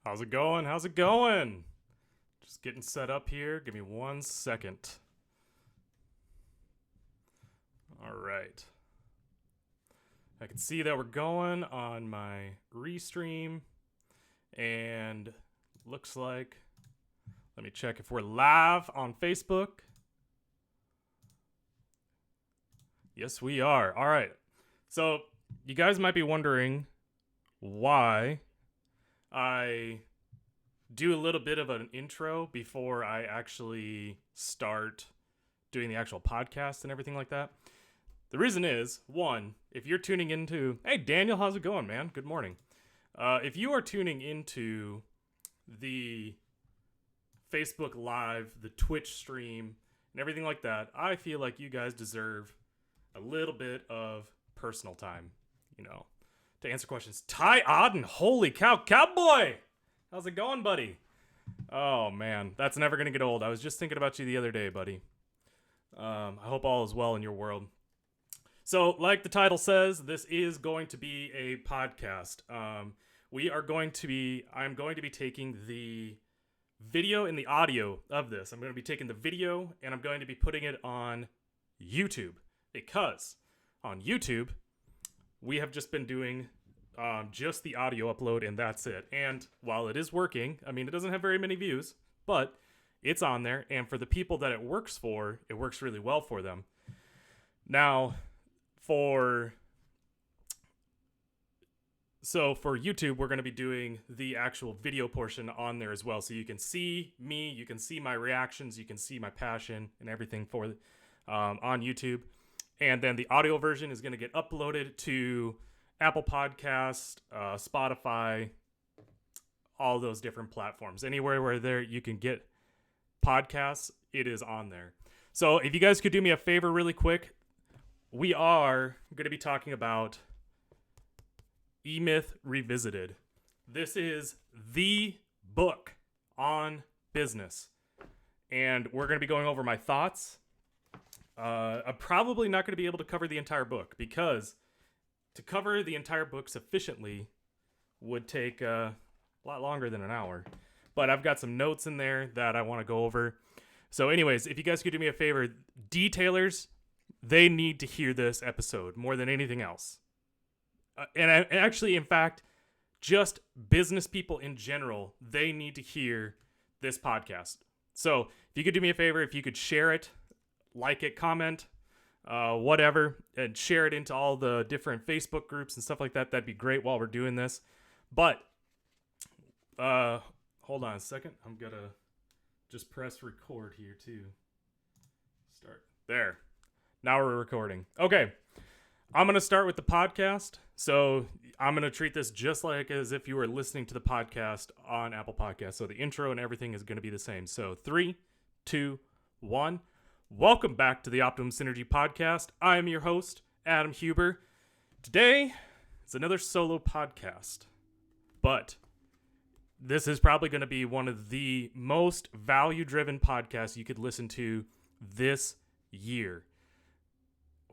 How's it going? How's it going? Just getting set up here. Give me 1 second. All right. I can see that we're going on my restream. And looks like, let me check if we're live on Facebook. Yes, we are. All right. So, you guys might be wondering why I do a little bit of an intro before I actually start doing the actual podcast and everything like that. The reason is, one, if you're tuning into, hey, Daniel, how's it going, man? Good morning. If you are tuning into the Facebook Live, the Twitch stream, and everything like that, I feel like you guys deserve a little bit of personal time, to answer questions. Ty Auden, holy cow, cowboy! How's it going, buddy? Oh, man, that's never going to get old. I was just thinking about you the other day, buddy. I hope all is well in your world. So, like the title says, this is going to be a podcast. I'm going to be taking the video and the audio of this. I'm going to be taking the video and I'm going to be putting it on YouTube. Because on YouTube, we have just been doing just the audio upload and that's it. And while it is working, it doesn't have very many views, but it's on there. And for the people that it works for, it works really well for them. Now, for YouTube, we're going to be doing the actual video portion on there as well. So you can see me, you can see my reactions, you can see my passion and everything for on YouTube. And then the audio version is going to get uploaded to Apple Podcast, Spotify, all those different platforms. Anywhere where you can get podcasts, it is on there. So if you guys could do me a favor really quick, we are going to be talking about E-Myth Revisited. This is the book on business. And we're going to be going over my thoughts. I'm probably not going to be able to cover the entire book because to cover the entire book sufficiently would take a lot longer than an hour. But I've got some notes in there that I want to go over. So anyways, if you guys could do me a favor, detailers, they need to hear this episode more than anything else. In fact, just business people in general, they need to hear this podcast. So if you could do me a favor, if you could share it, like it, comment, whatever, and share it into all the different Facebook groups and stuff like that. That'd be great while we're doing this. But, hold on a second. I'm going to just press record here too. Start. There. Now we're recording. Okay. I'm going to start with the podcast. So I'm going to treat this just like as if you were listening to the podcast on Apple Podcasts. So the intro and everything is going to be the same. So 3, 2, 1. Welcome back to the Optimum Synergy Podcast. I am your host, Adam Huber. Today, it's another solo podcast, but this is probably going to be one of the most value-driven podcasts you could listen to this year.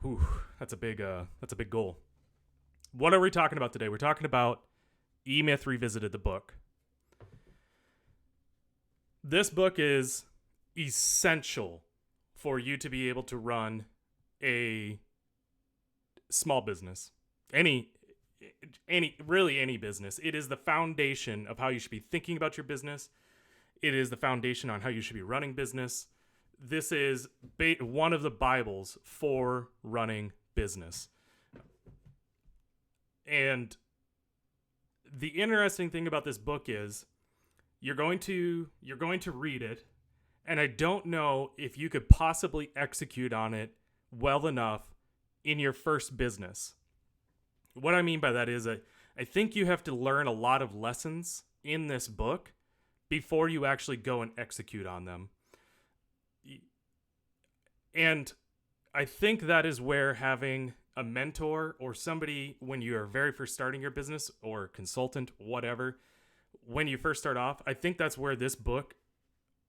Whew, that's a big goal. What are we talking about today? We're talking about E-Myth Revisited, the book. This book is essential for you to be able to run a small business. Any business. It is the foundation of how you should be thinking about your business. It is the foundation on how you should be running business. This is one of the Bibles for running business. And the interesting thing about this book is you're going to read it, and I don't know if you could possibly execute on it well enough in your first business. What I mean by that is I think you have to learn a lot of lessons in this book before you actually go and execute on them. And I think that is where having a mentor or somebody when you are very first starting your business or consultant, whatever, when you first start off, I think that's where this book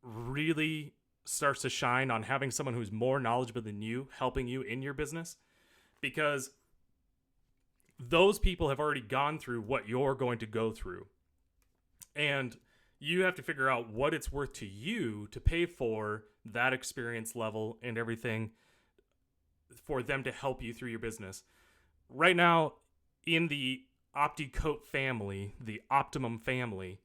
really starts to shine on having someone who's more knowledgeable than you helping you in your business, because those people have already gone through what you're going to go through. And you have to figure out what it's worth to you to pay for that experience level and everything for them to help you through your business. Right now, in the OptiCoat family, the Optimum family,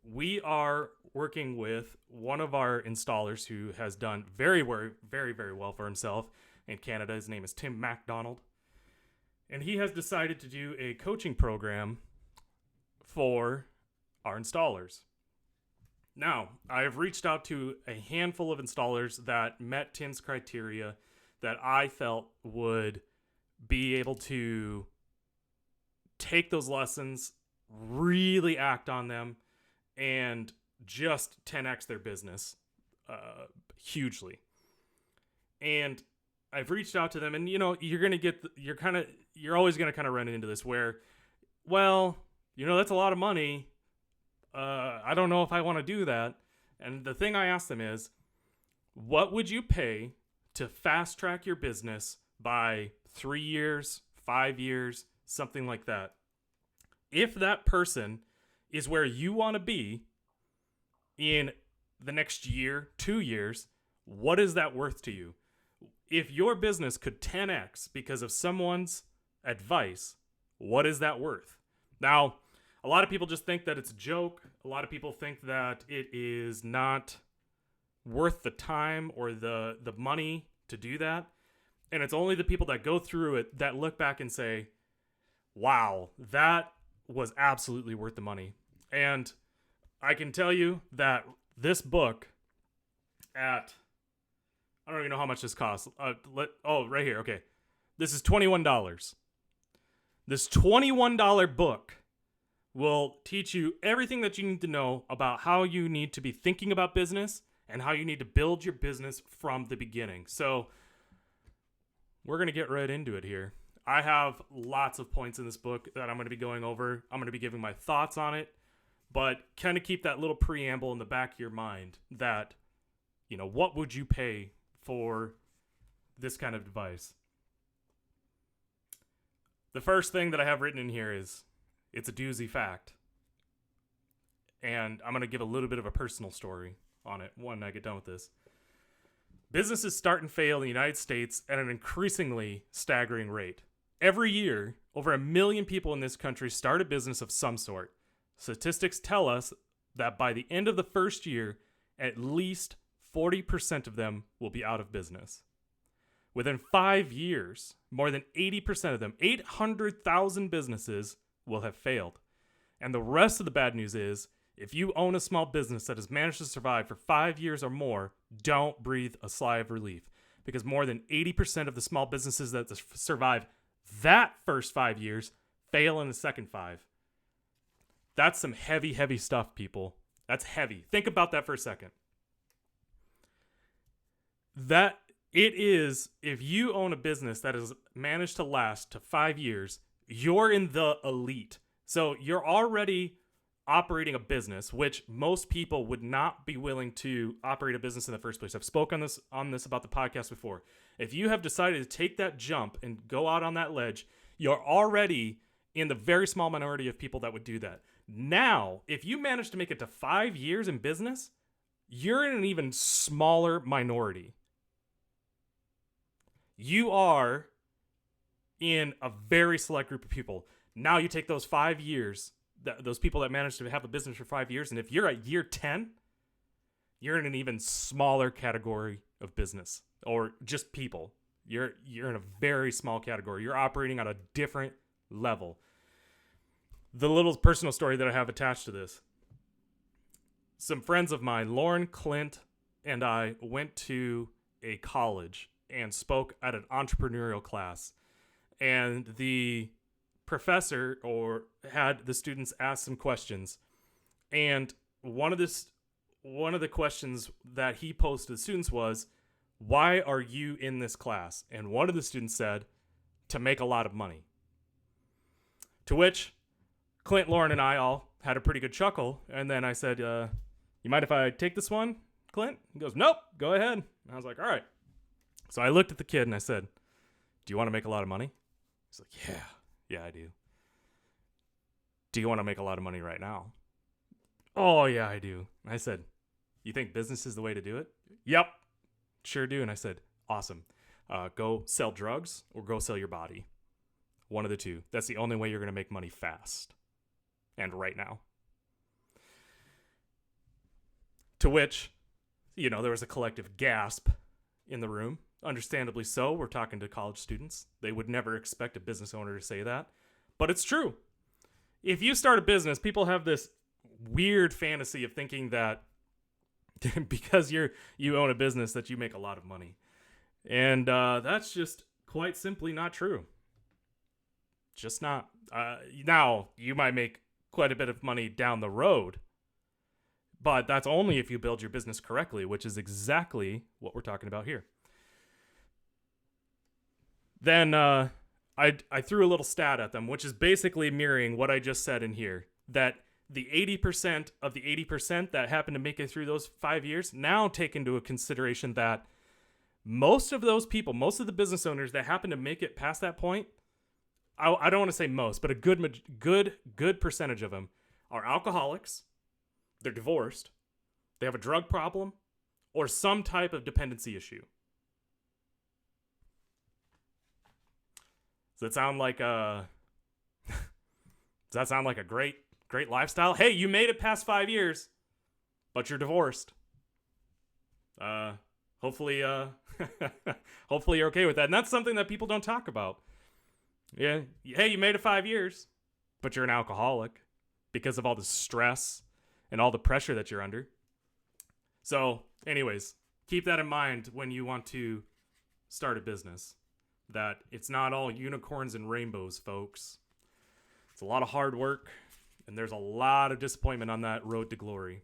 we are working with one of our installers who has done very, very, very, very well for himself in Canada. His name is Tim MacDonald. And he has decided to do a coaching program for our installers. Now, I have reached out to a handful of installers that met Tim's criteria that I felt would be able to take those lessons, really act on them, and just 10x their business hugely. And I've reached out to them, and you're always going to kind of run into this where, well, that's a lot of money. I don't know if I want to do that. And the thing I asked them is, what would you pay to fast track your business by 3 years, 5 years, something like that? If that person is where you want to be in the next year, 2 years, what is that worth to you? If your business could 10x because of someone's advice, what is that worth? Now, a lot of people just think that it's a joke. A lot of people think that it is not worth the time or the money to do that. And it's only the people that go through it that look back and say, wow, that was absolutely worth the money. And I can tell you that this book I don't even know how much this costs. Right here. Okay. This is $21. This $21 book will teach you everything that you need to know about how you need to be thinking about business and how you need to build your business from the beginning. So we're going to get right into it here. I have lots of points in this book that I'm going to be going over. I'm going to be giving my thoughts on it, but kind of keep that little preamble in the back of your mind that, what would you pay for this kind of advice? The first thing that I have written in here is, it's a doozy fact. And I'm going to give a little bit of a personal story on it when I get done with this. Businesses start and fail in the United States at an increasingly staggering rate. Every year, over 1 million people in this country start a business of some sort. Statistics tell us that by the end of the first year, at least 40% of them will be out of business. Within 5 years, more than 80% of them, 800,000 businesses, will have failed. And the rest of the bad news is, if you own a small business that has managed to survive for 5 years or more, don't breathe a sigh of relief, because more than 80% of the small businesses that survive that first 5 years fail in the second 5. That's some heavy, heavy stuff, people. That's heavy. Think about that for a second. That it is, if you own a business that has managed to last to 5 years, you're in the elite. So you're already operating a business, which most people would not be willing to operate a business in the first place. I've spoken on this about the podcast before. If you have decided to take that jump and go out on that ledge, you're already in the very small minority of people that would do that. Now, if you manage to make it to 5 years in business, you're in an even smaller minority. You are in a very select group of people. Now you take those 5 years, those people that managed to have a business for 5 years, and if you're at year 10, you're in an even smaller category of business, or just people. You're in a very small category. You're operating on a different level. The little personal story that I have attached to this. Some friends of mine, Lauren, Clint, and I went to a college and spoke at an entrepreneurial class. And the professor had the students ask some questions. And one of the questions that he posed to the students was, why are you in this class? And one of the students said, to make a lot of money. To which Clint, Lauren, and I all had a pretty good chuckle. And then I said, you mind if I take this one, Clint? He goes, nope, go ahead. And I was like, all right. So I looked at the kid and I said, do you want to make a lot of money? He's like, yeah, I do. Do you want to make a lot of money right now? Oh, yeah, I do. I said, you think business is the way to do it? Yep, sure do. And I said, awesome. Go sell drugs or go sell your body. One of the two. That's the only way you're going to make money fast. And right now. To which, there was a collective gasp in the room. Understandably so. We're talking to college students. They would never expect a business owner to say that. But it's true. If you start a business, people have this weird fantasy of thinking that because you own a business that you make a lot of money. And that's just quite simply not true. Just not. Now, you might make quite a bit of money down the road, but that's only if you build your business correctly, which is exactly what we're talking about here. Then I threw a little stat at them, which is basically mirroring what I just said in here, that the 80% of the 80% that happened to make it through those 5 years, now take into consideration that most of those people, most of the business owners that happen to make it past that point, I don't want to say most, but a good percentage of them are alcoholics, they're divorced, they have a drug problem, or some type of dependency issue. Does that sound like a great lifestyle? Hey, you made it past 5 years, but you're divorced. Hopefully hopefully you're okay with that. And that's something that people don't talk about. Yeah. Hey, you made it 5 years, but you're an alcoholic because of all the stress and all the pressure that you're under. So, anyways, keep that in mind when you want to start a business. That it's not all unicorns and rainbows, folks. It's a lot of hard work, and there's a lot of disappointment on that road to glory.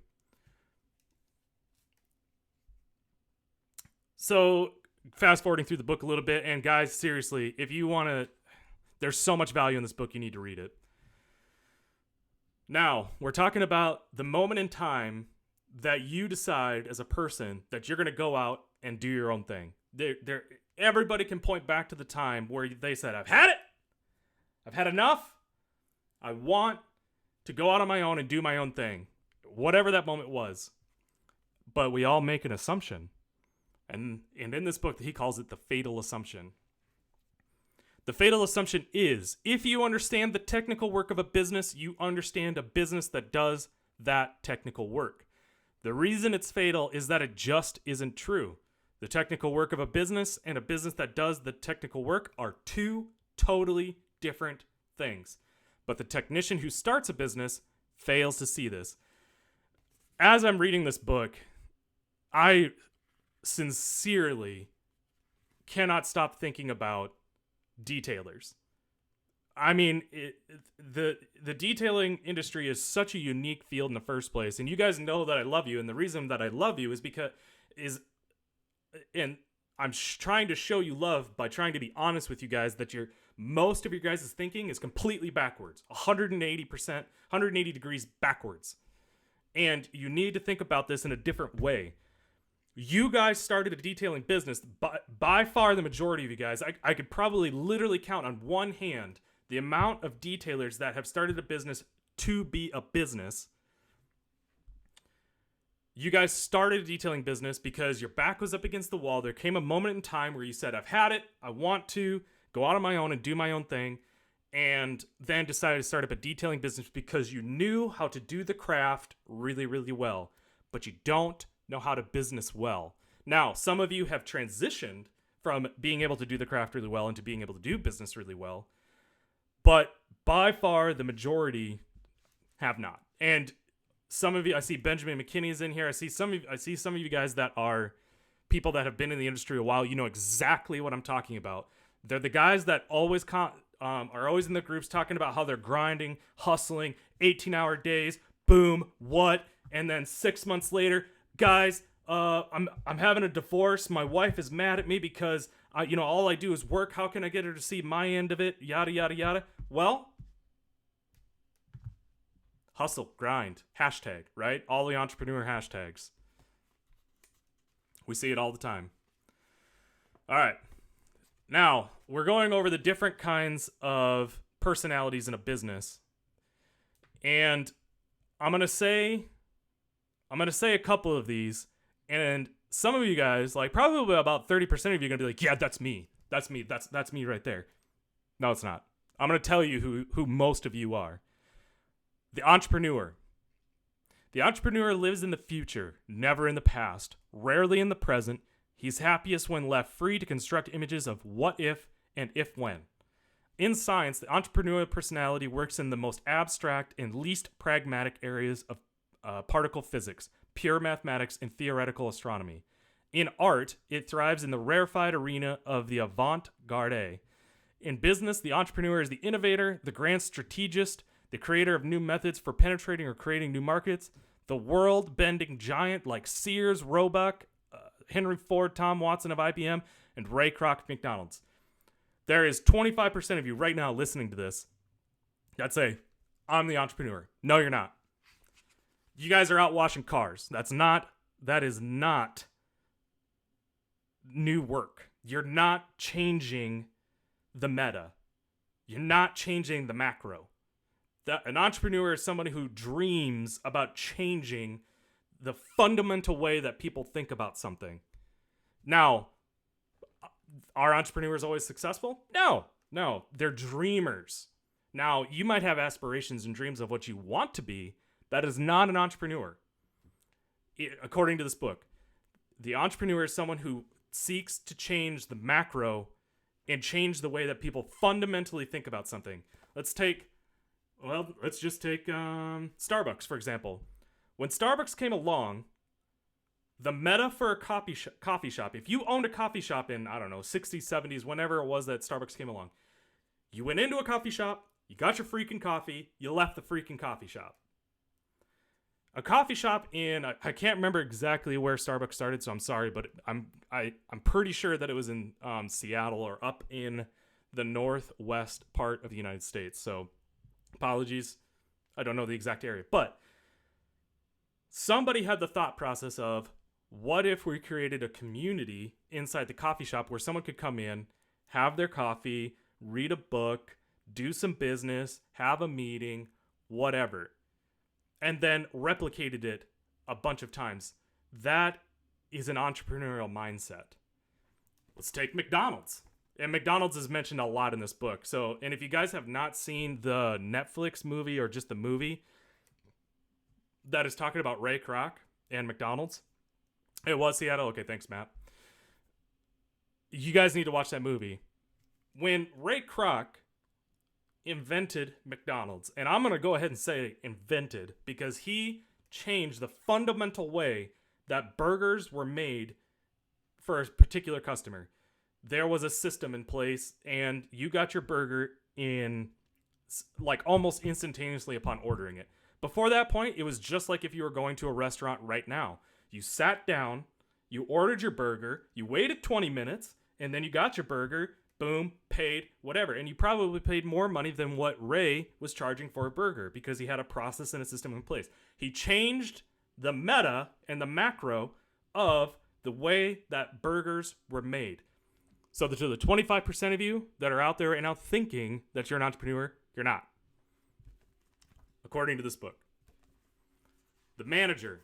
So, fast forwarding through the book a little bit, and guys, seriously, if you want to, there's so much value in this book, you need to read it. Now, we're talking about the moment in time that you decide as a person that you're going to go out and do your own thing. Everybody can point back to the time where they said, I've had it. I've had enough. I want to go out on my own and do my own thing. Whatever that moment was. But we all make an assumption. And in this book, he calls it the fatal assumption. The fatal assumption is, if you understand the technical work of a business, you understand a business that does that technical work. The reason it's fatal is that it just isn't true. The technical work of a business and a business that does the technical work are two totally different things. But the technician who starts a business fails to see this. As I'm reading this book, I sincerely cannot stop thinking about detailers. I mean, the detailing industry is such a unique field in the first place, and you guys know that I love you, and the reason that I love you is and I'm trying to show you love by trying to be honest with you guys that most of your guys' thinking is completely backwards, 180%, 180 degrees backwards. And you need to think about this in a different way. You guys started a detailing business. By far the majority of you guys, I could probably literally count on one hand the amount of detailers that have started a business to be a business. You guys started a detailing business because your back was up against the wall. There came a moment in time where you said, I've had it. I want to go out on my own and do my own thing. And then decided to start up a detailing business because you knew how to do the craft really, really well. But you don't know how to business well. Now, some of you have transitioned from being able to do the craft really well into being able to do business really well. But by far, the majority have not. And some of you, I see Benjamin McKinney is in here. I see some of you guys that are people that have been in the industry a while. You know exactly what I'm talking about. They're the guys that always are always in the groups talking about how they're grinding, hustling, 18-hour days, boom, what? And then 6 months later, guys, I'm having a divorce. My wife is mad at me because all I do is work. How can I get her to see my end of it? Yada yada yada. Well, hustle, grind, hashtag, right? All the entrepreneur hashtags. We see it all the time. All right. Now, we're going over the different kinds of personalities in a business. And I'm going to say I'm going to say a couple of these, and some of you guys, like probably about 30% of you are going to be like, yeah, that's me. That's me. That's me right there. No, it's not. I'm going to tell you who most of you are. The entrepreneur. The entrepreneur lives in the future, never in the past, rarely in the present. He's happiest when left free to construct images of what if and if when. In science, the entrepreneurial personality works in the most abstract and least pragmatic areas of particle physics, pure mathematics, and theoretical astronomy. In art, it thrives in the rarefied arena of the avant-garde. In business, the entrepreneur is the innovator, the grand strategist, the creator of new methods for penetrating or creating new markets, the world-bending giant like Sears, Roebuck, Henry Ford, Tom Watson of IBM, and Ray Kroc of McDonald's. There is 25% of you right now listening to this that say, I'm the entrepreneur. No, you're not. You guys are out washing cars. That is not new work. You're not changing the meta. You're not changing the macro. An entrepreneur is somebody who dreams about changing the fundamental way that people think about something. Now, are entrepreneurs always successful? No. They're dreamers. Now, you might have aspirations and dreams of what you want to be. That is not an entrepreneur. According to this book, the entrepreneur is someone who seeks to change the macro and change the way that people fundamentally think about something. Let's just take Starbucks, for example. When Starbucks came along, the meta for a coffee shop, if you owned a coffee shop in, 60s, 70s, whenever it was that Starbucks came along, you went into a coffee shop, you got your freaking coffee, you left the freaking coffee shop. A coffee shop in, I can't remember exactly where Starbucks started, so I'm sorry, but I'm pretty sure that it was in Seattle or up in the northwest part of the United States. So apologies, I don't know the exact area. But somebody had the thought process of, what if we created a community inside the coffee shop where someone could come in, have their coffee, read a book, do some business, have a meeting, whatever, and then replicated it a bunch of times. That is an entrepreneurial mindset. Let's take McDonald's. And McDonald's is mentioned a lot in this book. So, and if you guys have not seen the Netflix movie or just the movie that is talking about Ray Kroc and McDonald's, it was Seattle. Okay, thanks, Matt. You guys need to watch that movie. When Ray Kroc invented McDonald's, and I'm going to go ahead and say invented, because he changed the fundamental way that burgers were made for a particular customer. There was a system in place, and you got your burger in like almost instantaneously upon ordering it. Before that point, it was just like if you were going to a restaurant right now. You sat down, you ordered your burger, you waited 20 minutes, and then you got your burger, boom, paid, whatever. And you probably paid more money than what Ray was charging for a burger because he had a process and a system in place. He changed the meta and the macro of the way that burgers were made. So to the 25% of you that are out there right now thinking that you're an entrepreneur, you're not. According to this book. The manager.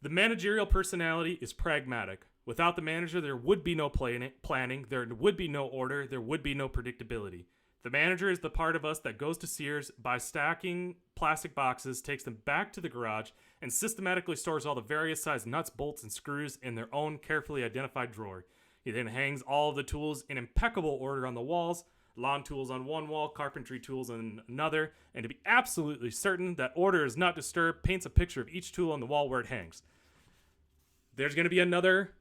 The managerial personality is pragmatic. Without the manager, there would be no planning, there would be no order, there would be no predictability. The manager is the part of us that goes to Sears, buys stacking plastic boxes, takes them back to the garage, and systematically stores all the various size nuts, bolts, and screws in their own carefully identified drawer. He then hangs all of the tools in impeccable order on the walls, lawn tools on one wall, carpentry tools on another, and to be absolutely certain that order is not disturbed, paints a picture of each tool on the wall where it hangs. There's going to be another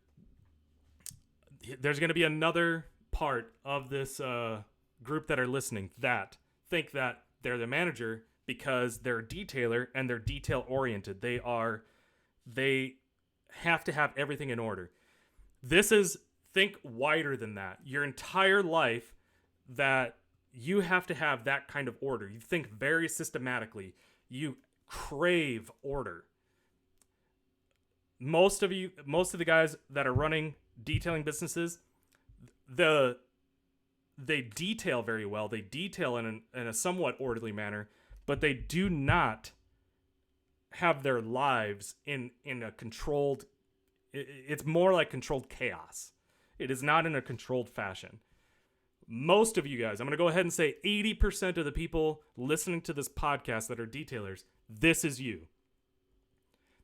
part of this group that are listening that think that they're the manager because they're a detailer and they're detail oriented. They have to have everything in order. Think wider than that. Your entire life that you have to have that kind of order. You think very systematically. You crave order. Most of the guys that are running detailing businesses, they detail very well. They detail in a somewhat orderly manner, but they do not have their lives in a controlled, it's more like controlled chaos. It is not in a controlled fashion. Most of you guys, I'm going to go ahead and say 80% of the people listening to this podcast that are detailers, this is you.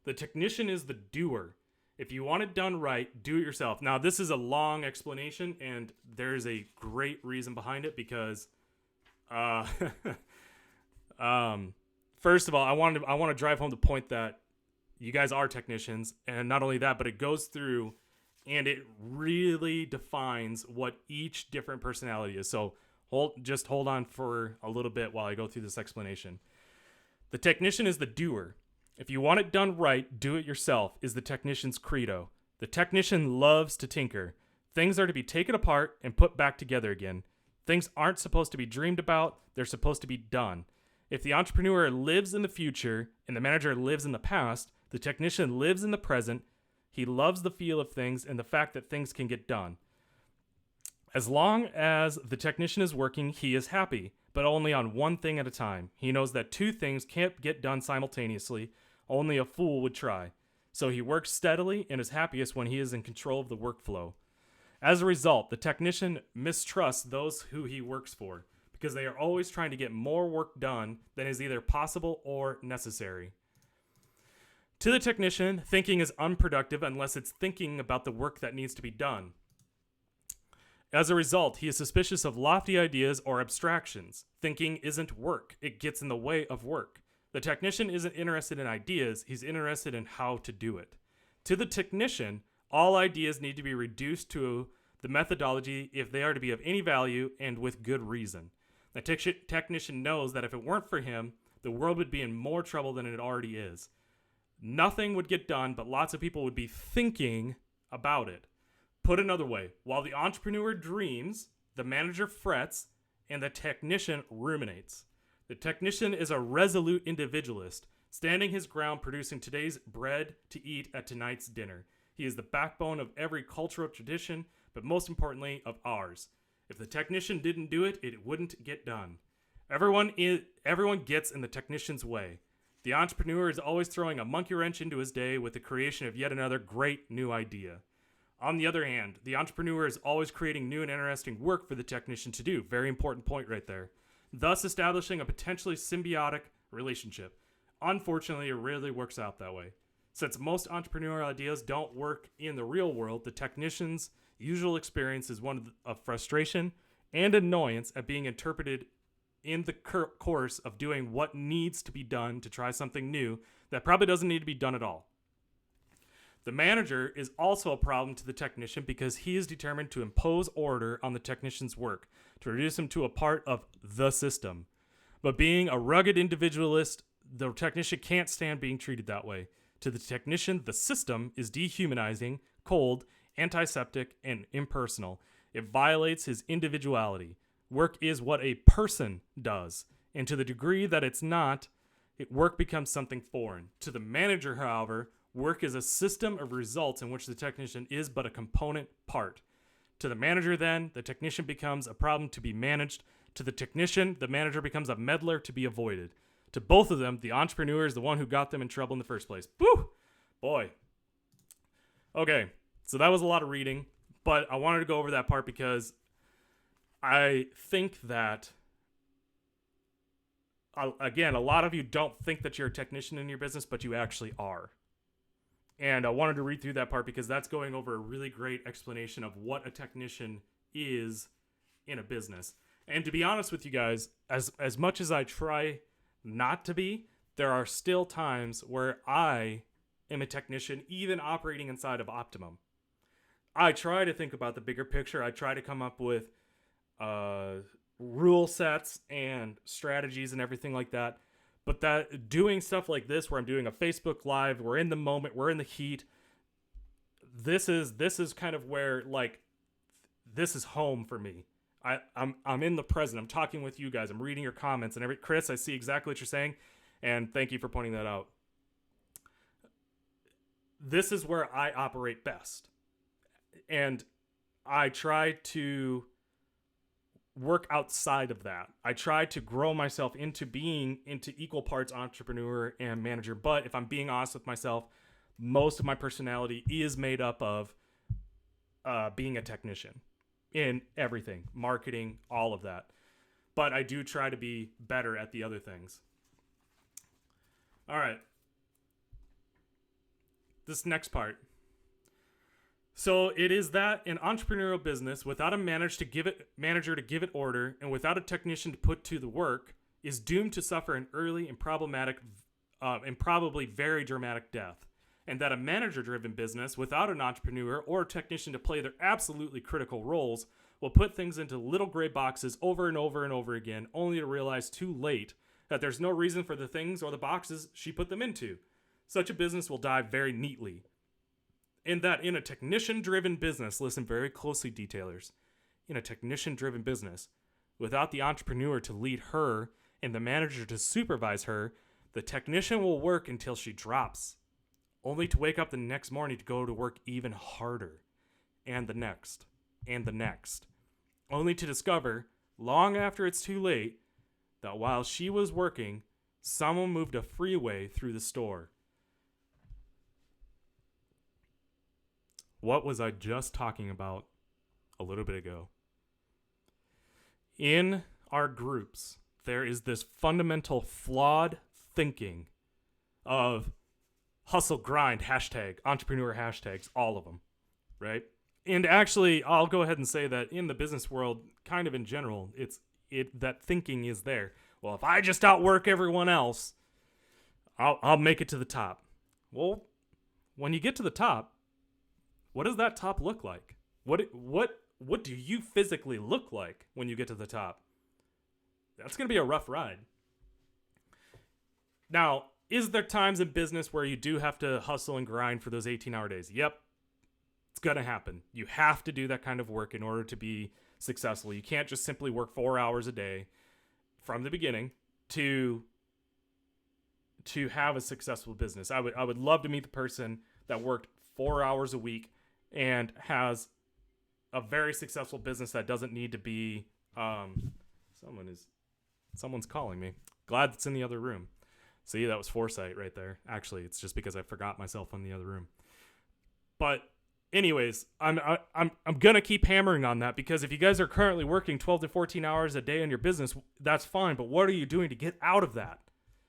The technician is the doer. If you want it done right, do it yourself. Now, this is a long explanation, and there's a great reason behind it because, first of all, I want to drive home the point that you guys are technicians, and not only that, but it goes through and it really defines what each different personality is. So hold on for a little bit while I go through this explanation. The technician is the doer. If you want it done right, do it yourself is the technician's credo. The technician loves to tinker. Things are to be taken apart and put back together again. Things aren't supposed to be dreamed about, they're supposed to be done. If the entrepreneur lives in the future and the manager lives in the past, the technician lives in the present. He loves the feel of things and the fact that things can get done. As long as the technician is working, he is happy, but only on one thing at a time. He knows that two things can't get done simultaneously. Only a fool would try. So he works steadily and is happiest when he is in control of the workflow. As a result, the technician mistrusts those who he works for because they are always trying to get more work done than is either possible or necessary. To the technician, thinking is unproductive unless it's thinking about the work that needs to be done. As a result, he is suspicious of lofty ideas or abstractions. Thinking isn't work. It gets in the way of work. The technician isn't interested in ideas. He's interested in how to do it. To the technician, all ideas need to be reduced to the methodology if they are to be of any value and with good reason. The technician knows that if it weren't for him, the world would be in more trouble than it already is. Nothing would get done, but lots of people would be thinking about it. Put another way, while the entrepreneur dreams, the manager frets, and the technician ruminates. The technician is a resolute individualist, standing his ground, producing today's bread to eat at tonight's dinner. He is the backbone of every cultural tradition, but most importantly, of ours. If the technician didn't do it, it wouldn't get done. Everyone gets in the technician's way. The entrepreneur is always throwing a monkey wrench into his day with the creation of yet another great new idea. On the other hand, the entrepreneur is always creating new and interesting work for the technician to do. Very important point right there. Thus establishing a potentially symbiotic relationship. Unfortunately, it rarely works out that way. Since most entrepreneurial ideas don't work in the real world, the technician's usual experience is one of frustration and annoyance at being interpreted in the course of doing what needs to be done to try something new that probably doesn't need to be done at all. The manager is also a problem to the technician because he is determined to impose order on the technician's work, to reduce him to a part of the system. But being a rugged individualist, the technician can't stand being treated that way. To the technician, the system is dehumanizing, cold, antiseptic, and impersonal. It violates his individuality. Work is what a person does, and to the degree that it's not, work becomes something foreign. To the manager, however, work is a system of results in which the technician is but a component part. To the manager, then, the technician becomes a problem to be managed. To the technician, the manager becomes a meddler to be avoided. To both of them, the entrepreneur is the one who got them in trouble in the first place. Woo! Boy. Okay, so that was a lot of reading, but I wanted to go over that part because I think that, again, a lot of you don't think that you're a technician in your business, but you actually are. And I wanted to read through that part because that's going over a really great explanation of what a technician is in a business. And to be honest with you guys, as much as I try not to be, there are still times where I am a technician, even operating inside of Optimum. I try to think about the bigger picture. I try to come up with rule sets and strategies and everything like that. But that doing stuff like this, where I'm doing a Facebook Live, we're in the moment, we're in the heat. This is kind of where, like, this is home for me. I'm in the present. I'm talking with you guys. I'm reading your comments and Chris, I see exactly what you're saying, and thank you for pointing that out. This is where I operate best, and I try to work outside of that. I try to grow myself into equal parts entrepreneur and manager. But if I'm being honest with myself, most of my personality is made up of being a technician in everything, marketing, all of that. But I do try to be better at the other things. All right. This next part. So it is that an entrepreneurial business without a manager to give it order and without a technician to put to the work is doomed to suffer an early and problematic and probably very dramatic death. And that a manager-driven business without an entrepreneur or a technician to play their absolutely critical roles will put things into little gray boxes over and over and over again, only to realize too late that there's no reason for the things or the boxes she put them into. Such a business will die very neatly. And that in a technician-driven business, listen very closely, detailers, in a technician-driven business, without the entrepreneur to lead her and the manager to supervise her, the technician will work until she drops, only to wake up the next morning to go to work even harder, and the next, only to discover, long after it's too late, that while she was working, someone moved a freeway through the store. What was I just talking about a little bit ago? In our groups, there is this fundamental flawed thinking of hustle, grind, hashtag, entrepreneur hashtags, all of them, right? And actually, I'll go ahead and say that in the business world, kind of in general, that thinking is there. Well, if I just outwork everyone else, I'll make it to the top. Well, when you get to the top, what does that top look like? What do you physically look like when you get to the top? That's going to be a rough ride. Now, is there times in business where you do have to hustle and grind for those 18-hour days? Yep. It's going to happen. You have to do that kind of work in order to be successful. You can't just simply work 4 hours a day from the beginning to have a successful business. I would love to meet the person that worked 4 hours a week and has a very successful business that doesn't need to be someone's calling me. Glad it's in the other room. See, that was foresight right there. Actually, it's just because I forgot myself in the other room. But anyways, I'm gonna keep hammering on that, because if you guys are currently working 12 to 14 hours a day in your business, that's fine. But what are you doing to get out of that?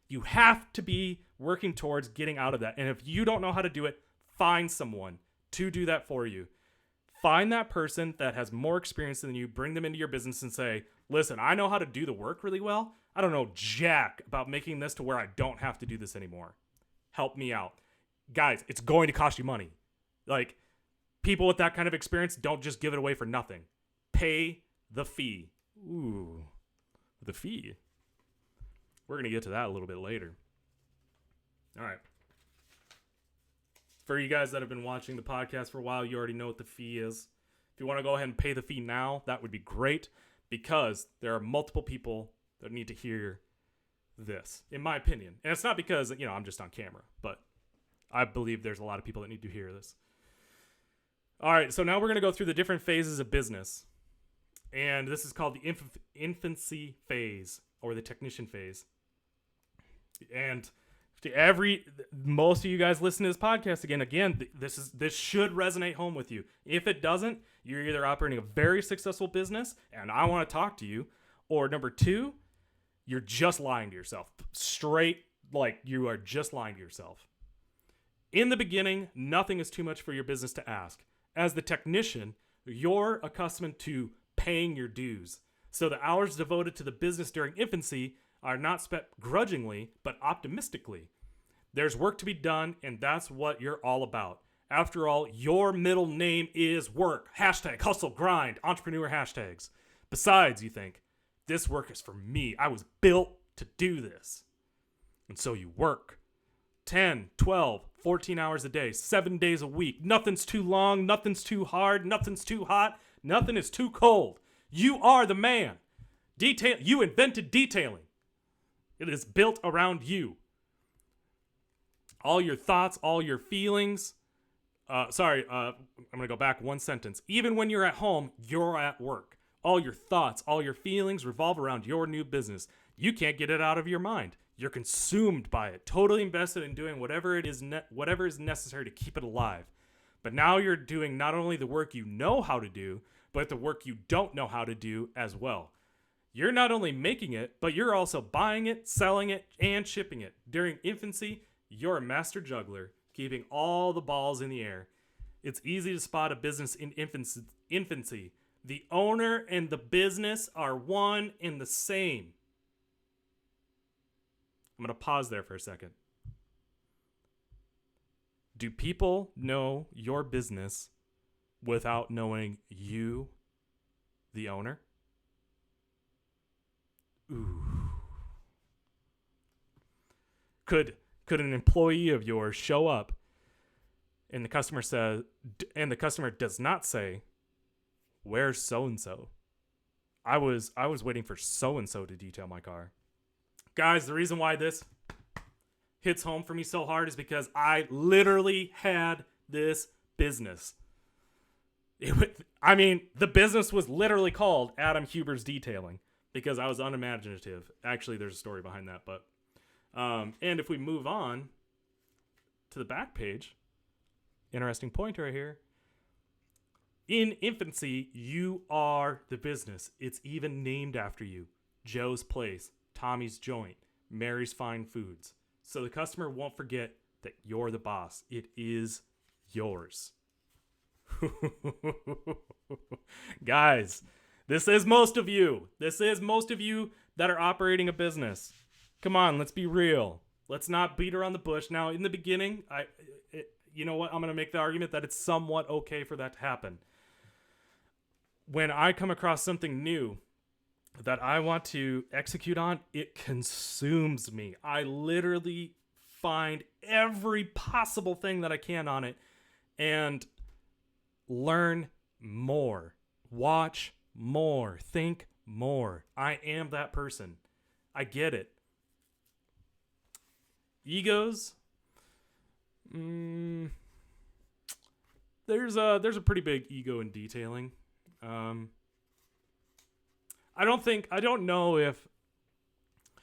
You have to be working towards getting out of that. And if you don't know how to do it, find someone to do that for you. Find that person that has more experience than you, bring them into your business and say, listen, I know how to do the work really well. I don't know jack about making this to where I don't have to do this anymore. Help me out. Guys, it's going to cost you money. Like, people with that kind of experience don't just give it away for nothing. Pay the fee. Ooh, the fee. We're going to get to that a little bit later. All right. For you guys that have been watching the podcast for a while, you already know what the fee is. If you want to go ahead and pay the fee now, that would be great, because there are multiple people that need to hear this, in my opinion. And it's not because, I'm just on camera, but I believe there's a lot of people that need to hear this. All right, so now we're going to go through the different phases of business. And this is called the infancy phase, or the technician phase. And most of you guys listen to this podcast again, this should resonate home with you. If it doesn't, you're either operating a very successful business and I want to talk to you, or number two, you're just lying to yourself. Straight, like you are just lying to yourself. In the beginning, nothing is too much for your business to ask. As the technician, you're accustomed to paying your dues. So the hours devoted to the business during infancy are not spent grudgingly, but optimistically. There's work to be done, and that's what you're all about. After all, your middle name is work. Hashtag hustle, grind, entrepreneur hashtags. Besides, you think, this work is for me. I was built to do this. And so you work. 10, 12, 14 hours a day, 7 days a week. Nothing's too long, nothing's too hard, nothing's too hot, nothing is too cold. You are the man. You invented detailing. It is built around you. All your thoughts, all your feelings. I'm going to go back one sentence. Even when you're at home, you're at work. All your thoughts, all your feelings revolve around your new business. You can't get it out of your mind. You're consumed by it, totally invested in doing whatever it is, whatever is necessary to keep it alive. But now you're doing not only the work you know how to do, but the work you don't know how to do as well. You're not only making it, but you're also buying it, selling it, and shipping it. During infancy, you're a master juggler, keeping all the balls in the air. It's easy to spot a business in infancy. The owner and the business are one and the same. I'm going to pause there for a second. Do people know your business without knowing you, the owner? Ooh. Could an employee of yours show up and the customer does not say, "Where's so and so? I was waiting for so and so to detail my car." Guys, the reason why this hits home for me so hard is because I literally had this business. The business was literally called Adam Huber's Detailing because I was unimaginative. Actually, there's a story behind that, but and if we move on to the back page, interesting point right here. In infancy, you are the business. It's even named after you. Joe's Place, Tommy's Joint, Mary's Fine Foods. So the customer won't forget that you're the boss. It is yours. Guys, this is most of you. This is most of you that are operating a business. Come on, let's be real. Let's not beat around the bush. Now, in the beginning, you know what? I'm going to make the argument that it's somewhat okay for that to happen. When I come across something new that I want to execute on, it consumes me. I literally find every possible thing that I can on it and learn more, watch more, think more. I am that person. I get it. Egos. There's a pretty big ego in detailing. I don't know if,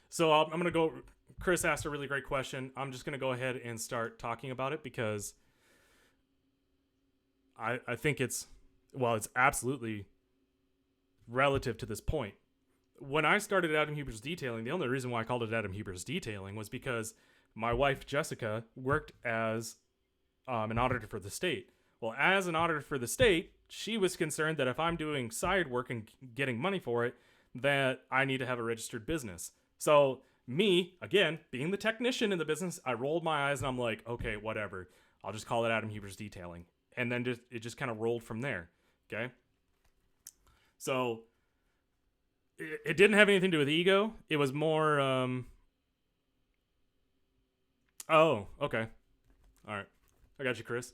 so I'm going to go, Chris asked a really great question. I'm just going to go ahead and start talking about it because I think it's absolutely relative to this point. When I started Adam Huber's Detailing, the only reason why I called it Adam Huber's Detailing was because my wife, Jessica, worked as an auditor for the state. Well, as an auditor for the state, she was concerned that if I'm doing side work and getting money for it, that I need to have a registered business. So me, again, being the technician in the business, I rolled my eyes and I'm like, okay, whatever. I'll just call it Adam Huber's Detailing. And then it just kind of rolled from there. Okay. So it didn't have anything to do with ego. It was more, oh, okay. All right. I got you, Chris.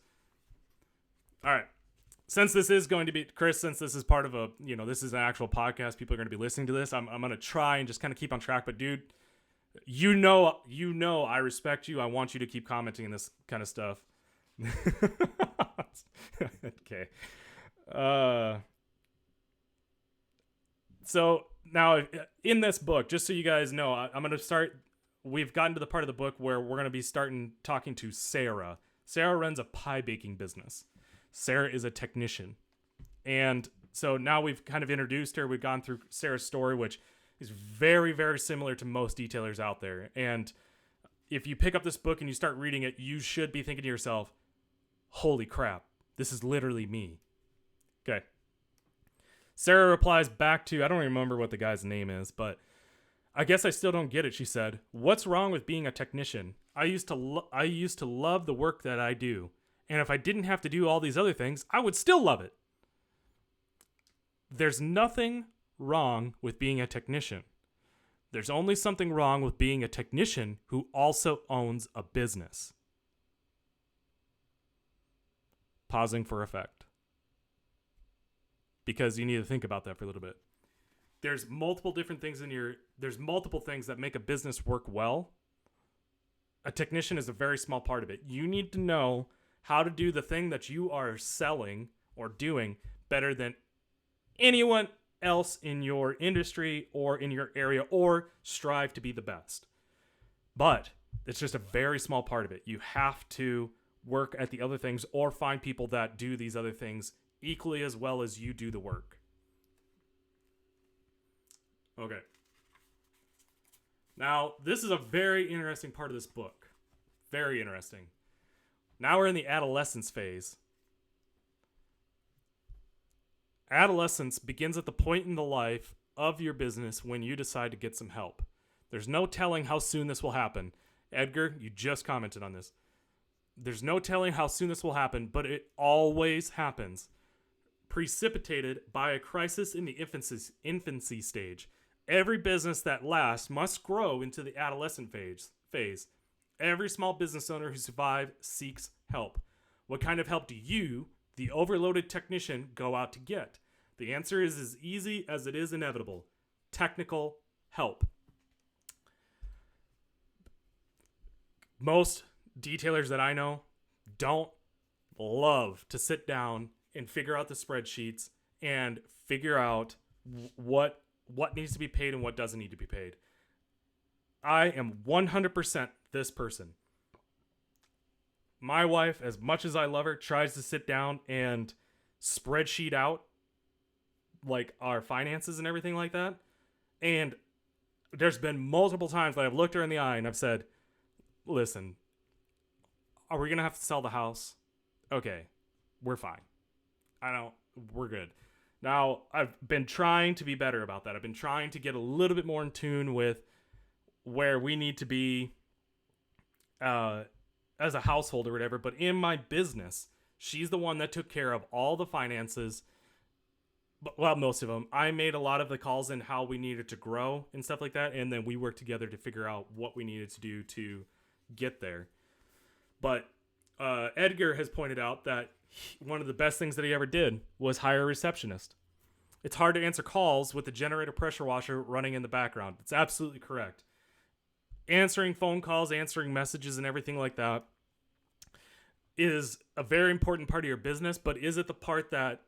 All right. Since this is going to be, Chris, since this is part of this is an actual podcast, people are going to be listening to this. I'm going to try and just kind of keep on track. But dude, you know, I respect you. I want you to keep commenting on this kind of stuff. Okay. So now in this book, just so you guys know, I'm going to start, we've gotten to the part of the book where we're going to be talking to Sarah. Sarah runs a pie baking business. Sarah is a technician. And so now we've kind of introduced her. We've gone through Sarah's story, which is very, very similar to most detailers out there. And if you pick up this book and you start reading it, you should be thinking to yourself, holy crap, this is literally me. Okay. Sarah replies back to, I don't remember what the guy's name is, but I guess I still don't get it, she said. What's wrong with being a technician? I used to love the work that I do. And if I didn't have to do all these other things, I would still love it. There's nothing wrong with being a technician. There's only something wrong with being a technician who also owns a business. Pausing for effect. Because you need to think about that for a little bit. There's multiple different things there's multiple things that make a business work well. A technician is a very small part of it. You need to know how to do the thing that you are selling or doing better than anyone else in your industry or in your area, or strive to be the best. But it's just a very small part of it. You have to work at the other things or find people that do these other things equally as well as you do the work. Okay. Now, this is a very interesting part of this book. Very interesting. Now we're in the adolescence phase. Adolescence begins at the point in the life of your business when you decide to get some help. There's no telling how soon this will happen. Edgar, you just commented on this. There's no telling how soon this will happen, but it always happens. Precipitated by a crisis in the infancy stage. Every business that lasts must grow into the adolescent phase. Every small business owner who survives seeks help. What kind of help do you, the overloaded technician, go out to get? The answer is as easy as it is inevitable. Technical help. Most detailers that I know don't love to sit down and figure out the spreadsheets and figure out what needs to be paid and what doesn't need to be paid. I am 100% this person. My wife, as much as I love her, tries to sit down and spreadsheet out like our finances and everything like that. And there's been multiple times that I've looked her in the eye and I've said, listen, are we going to have to sell the house? Okay, we're fine. We're good. Now, I've been trying to be better about that. I've been trying to get a little bit more in tune with where we need to be as a household or whatever. But in my business, she's the one that took care of all the finances. Well, most of them. I made a lot of the calls in how we needed to grow and stuff like that. And then we worked together to figure out what we needed to do to get there. But Edgar has pointed out that one of the best things that he ever did was hire a receptionist. It's hard to answer calls with the generator pressure washer running in the background. It's absolutely correct. Answering phone calls, answering messages, and everything like that is a very important part of your business, but is it the part that's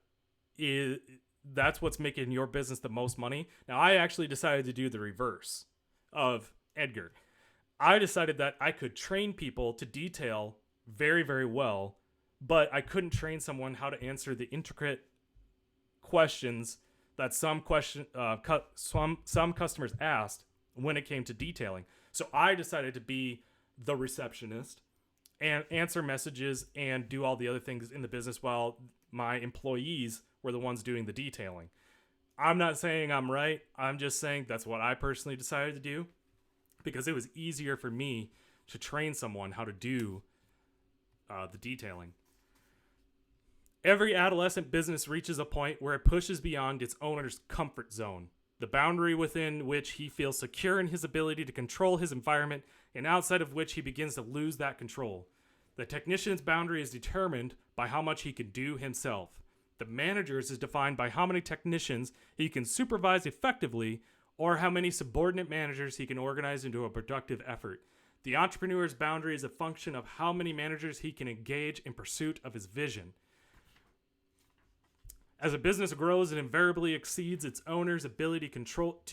what's making your business the most money? Now, I actually decided to do the reverse of Edgar. I decided that I could train people to detail very, very well, but I couldn't train someone how to answer the intricate questions that some customers asked when it came to detailing. So I decided to be the receptionist and answer messages and do all the other things in the business while my employees were the ones doing the detailing. I'm not saying I'm right. I'm just saying that's what I personally decided to do because it was easier for me to train someone how to do the detailing. Every adolescent business reaches a point where it pushes beyond its owner's comfort zone, the boundary within which he feels secure in his ability to control his environment and outside of which he begins to lose that control. The technician's boundary is determined by how much he can do himself. The manager's is defined by how many technicians he can supervise effectively or how many subordinate managers he can organize into a productive effort. The entrepreneur's boundary is a function of how many managers he can engage in pursuit of his vision. As a business grows, it invariably exceeds its owner's ability to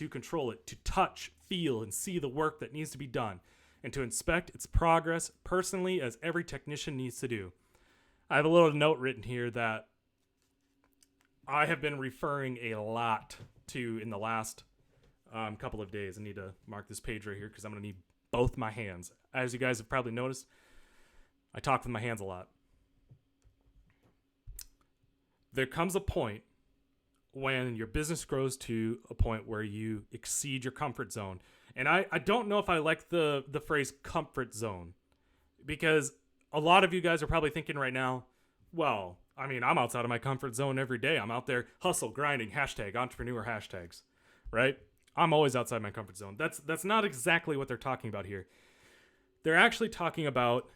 control it, to touch, feel, and see the work that needs to be done, and to inspect its progress personally as every technician needs to do. I have a little note written here that I have been referring a lot to in the last couple of days. I need to mark this page right here because I'm going to need both my hands. As you guys have probably noticed, I talk with my hands a lot. There comes a point when your business grows to a point where you exceed your comfort zone. And I don't know if I like the phrase comfort zone because a lot of you guys are probably thinking right now, well, I mean, I'm outside of my comfort zone every day. I'm out there hustle, grinding, hashtag, entrepreneur hashtags, right? I'm always outside my comfort zone. That's not exactly what they're talking about here. They're actually talking about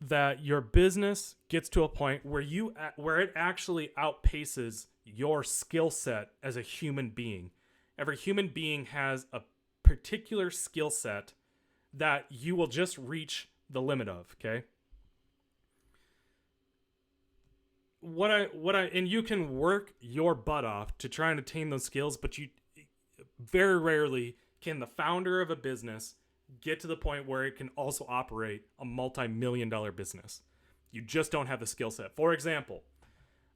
that your business gets to a point where it actually outpaces your skill set as a human being. Every human being has a particular skill set that you will just reach the limit of, okay? and you can work your butt off to try and attain those skills, but you very rarely can the founder of a business get to the point where it can also operate a multi-million-dollar business. You just don't have the skill set. For example,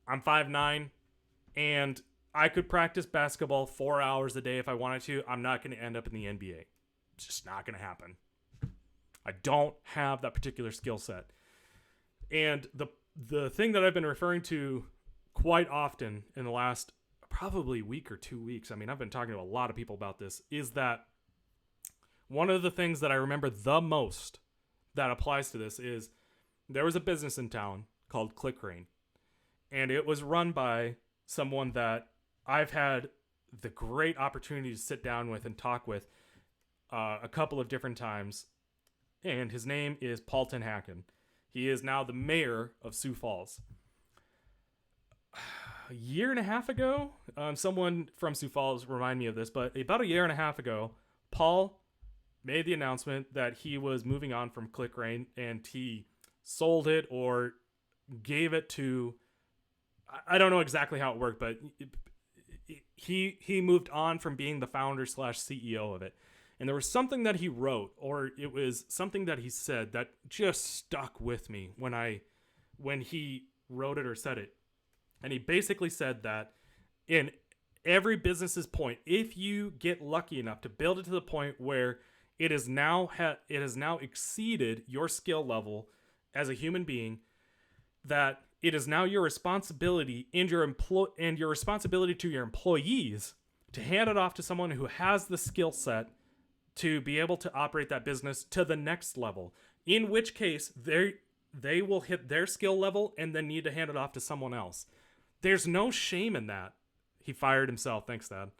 I'm 5'9", and I could practice basketball 4 hours a day if I wanted to. I'm not going to end up in the NBA. It's just not going to happen. I don't have that particular skill set. And the thing that I've been referring to quite often in the last probably week or 2 weeks, I mean, I've been talking to a lot of people about this, is that one of the things that I remember the most that applies to this is there was a business in town called ClickRain, and it was run by someone that I've had the great opportunity to sit down with and talk with a couple of different times, and his name is Paul Tenhaken. He is now the mayor of Sioux Falls. A year and a half ago, someone from Sioux Falls reminded me of this, but about a year and a half ago, Paul made the announcement that he was moving on from ClickRain, and he sold it or gave it to, I don't know exactly how it worked, but he moved on from being the founder / CEO of it. And there was something that he wrote, or it was something that he said that just stuck with me when he wrote it or said it. And he basically said that in every business's point, if you get lucky enough to build it to the point where it has now exceeded your skill level as a human being, that it is now your responsibility and your responsibility to your employees to hand it off to someone who has the skill set to be able to operate that business to the next level. In which case, they will hit their skill level and then need to hand it off to someone else. There's no shame in that. He fired himself. Thanks, Dad.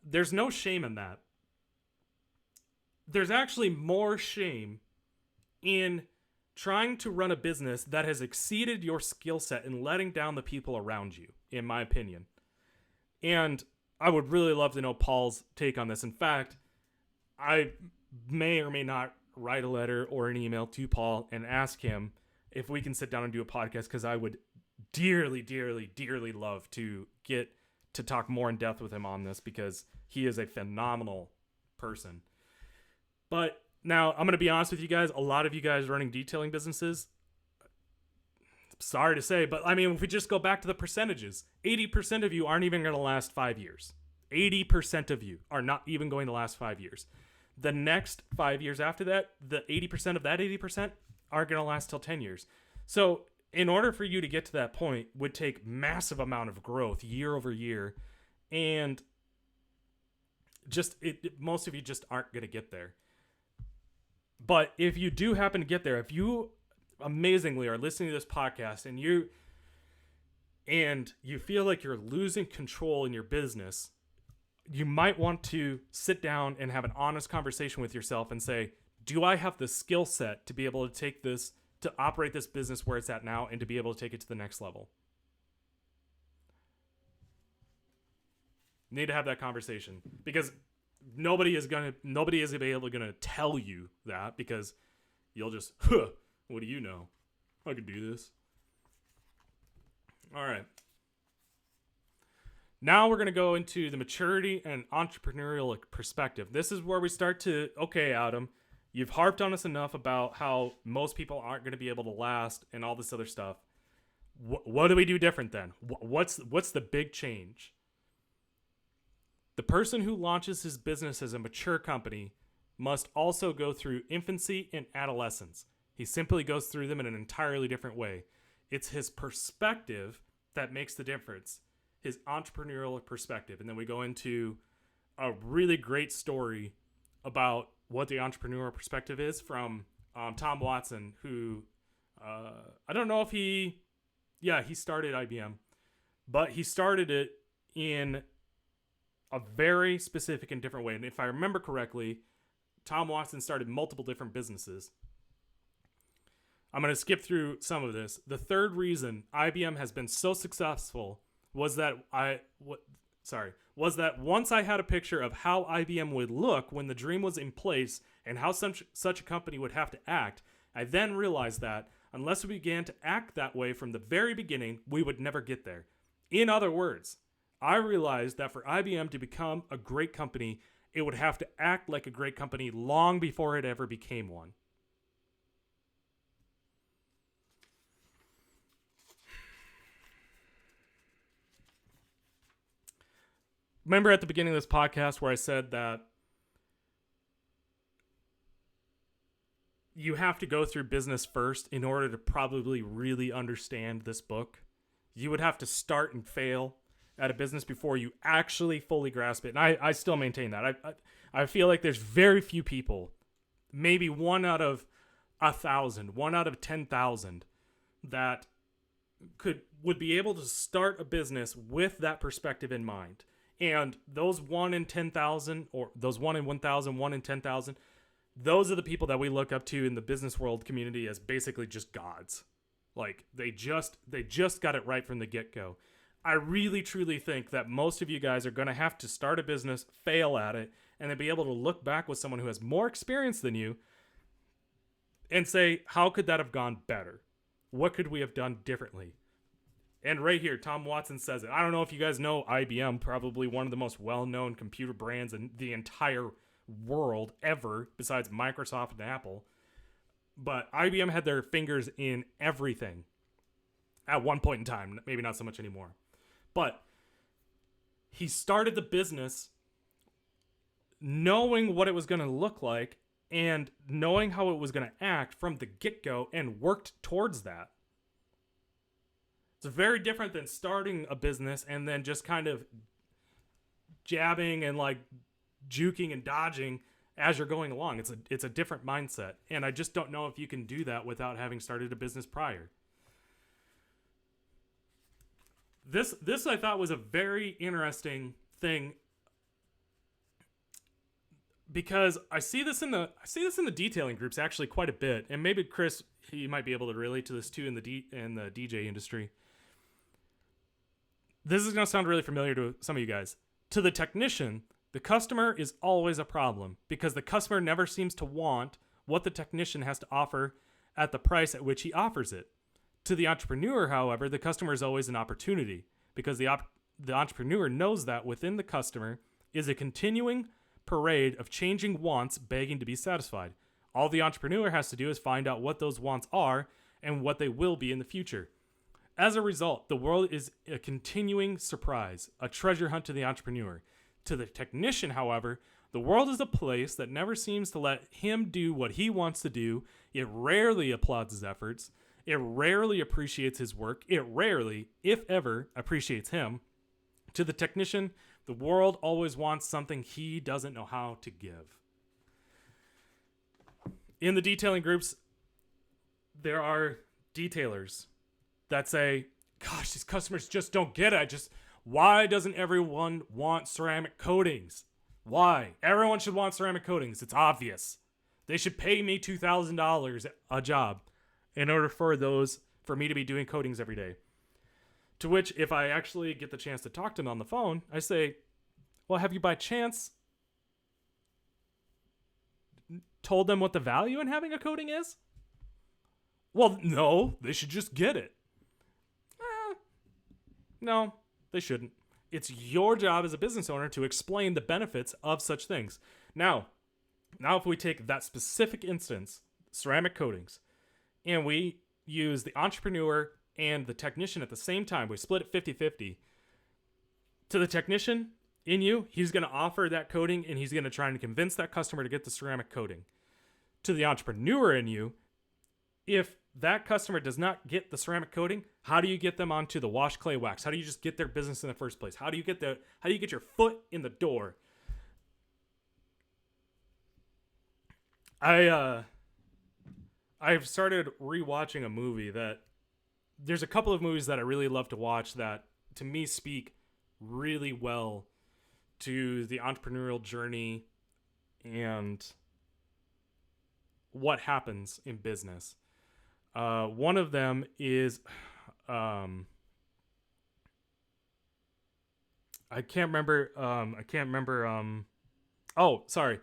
There's no shame in that. There's actually more shame in trying to run a business that has exceeded your skill set and letting down the people around you, in my opinion. And I would really love to know Paul's take on this. In fact, I may or may not write a letter or an email to Paul and ask him if we can sit down and do a podcast, because I would dearly, dearly, dearly love to get to talk more in depth with him on this, because he is a phenomenal person. But now I'm going to be honest with you guys. A lot of you guys running detailing businesses, sorry to say, but I mean, if we just go back to the percentages, 80% of you aren't even going to last 5 years. 80% of you are not even going to last 5 years. The next 5 years after that, the 80% of that 80% aren't going to last till 10 years. So in order for you to get to that point would take massive amount of growth year over year. And just most of you just aren't going to get there. But if you do happen to get there, if you amazingly are listening to this podcast and you feel like you're losing control in your business, you might want to sit down and have an honest conversation with yourself and say, do I have the skill set to be able to take this, to operate this business where it's at now, and to be able to take it to the next level? Need to have that conversation, because nobody is able to tell you that, because you'll just, what do you know? I could do this. All right. Now we're going to go into the maturity and entrepreneurial perspective. This is where we start to, okay, Adam, you've harped on us enough about how most people aren't going to be able to last and all this other stuff. What do we do different then? What's the big change? The person who launches his business as a mature company must also go through infancy and adolescence. He simply goes through them in an entirely different way. It's his perspective that makes the difference. His entrepreneurial perspective. And then we go into a really great story about what the entrepreneurial perspective is from Tom Watson, who I don't know if he started IBM, but he started it in a very specific and different way. And if I remember correctly, Tom Watson started multiple different businesses. I'm going to skip through some of this. The third reason IBM has been so successful was that once I had a picture of how IBM would look when the dream was in place and how such a company would have to act, I then realized that Unless we began to act that way from the very beginning, we would never get there. In other words, I realized that for IBM to become a great company, it would have to act like a great company long before it ever became one. Remember at the beginning of this podcast where I said that you have to go through business first in order to probably really understand this book? You would have to start and fail at a business before you actually fully grasp it. And I still maintain that. I feel like there's very few people, maybe 1 out of 1,000, 1 out of 10,000, that would be able to start a business with that perspective in mind. And those 1 in 10,000, or those 1 in 1,000, 1 in 10,000, those are the people that we look up to in the business world community as basically just gods. Like they just got it right from the get-go. I really truly think that most of you guys are going to have to start a business, fail at it, and then be able to look back with someone who has more experience than you and say, how could that have gone better? What could we have done differently? And right here, Tom Watson says it. I don't know if you guys know IBM, probably one of the most well-known computer brands in the entire world ever, besides Microsoft and Apple. But IBM had their fingers in everything at one point in time. Maybe not so much anymore. But he started the business knowing what it was going to look like and knowing how it was going to act from the get-go and worked towards that. It's very different than starting a business and then just kind of jabbing and like juking and dodging as you're going along. It's a different mindset. And I just don't know if you can do that without having started a business prior. This I thought was a very interesting thing because I see this in the detailing groups actually quite a bit, and maybe Chris, he might be able to relate to this too in the DJ industry. This is going to sound really familiar to some of you guys. To the technician, the customer is always a problem because the customer never seems to want what the technician has to offer at the price at which he offers it. To the entrepreneur, however, the customer is always an opportunity because the entrepreneur knows that within the customer is a continuing parade of changing wants begging to be satisfied. All the entrepreneur has to do is find out what those wants are and what they will be in the future. As a result, the world is a continuing surprise, a treasure hunt to the entrepreneur. To the technician, however, the world is a place that never seems to let him do what he wants to do. It rarely applauds his efforts. It rarely appreciates his work. It rarely, if ever, appreciates him. To the technician, the world always wants something he doesn't know how to give. In the detailing groups, there are detailers that say, gosh, these customers just don't get it. Why doesn't everyone want ceramic coatings? Why? Everyone should want ceramic coatings. It's obvious. They should pay me $2,000 a job in order for me to be doing coatings every day. To which, if I actually get the chance to talk to them on the phone, I say, well, have you by chance told them what the value in having a coating is? Well, no, they should just get it. No, they shouldn't. It's your job as a business owner to explain the benefits of such things. Now if we take that specific instance, ceramic coatings, and we use the entrepreneur and the technician at the same time, we split it 50-50. To the technician in you, he's going to offer that coating and he's going to try and convince that customer to get the ceramic coating. To the entrepreneur in you, if that customer does not get the ceramic coating, how do you get them onto the wash clay wax? How do you just get their business in the first place? How do you get your foot in the door? I've started rewatching a movie that there's a couple of movies that I really love to watch that to me speak really well to the entrepreneurial journey and what happens in business. One of them is, I can't remember. Oh, sorry.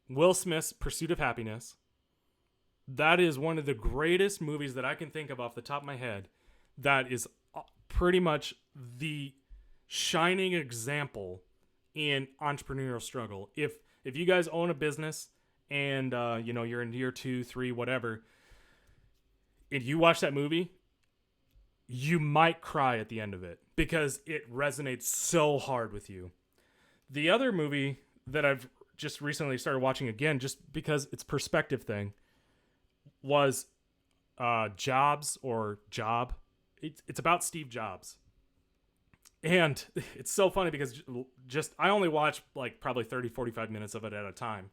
Will Smith's Pursuit of Happiness. That is one of the greatest movies that I can think of off the top of my head. That is pretty much the shining example in entrepreneurial struggle. If you guys own a business and you're in year 2, 3, whatever, and you watch that movie, you might cry at the end of it because it resonates so hard with you. The other movie that I've just recently started watching again, just because it's perspective thing, was Jobs or Job. It's about Steve Jobs. And it's so funny because I only watch like probably 30, 45 minutes of it at a time.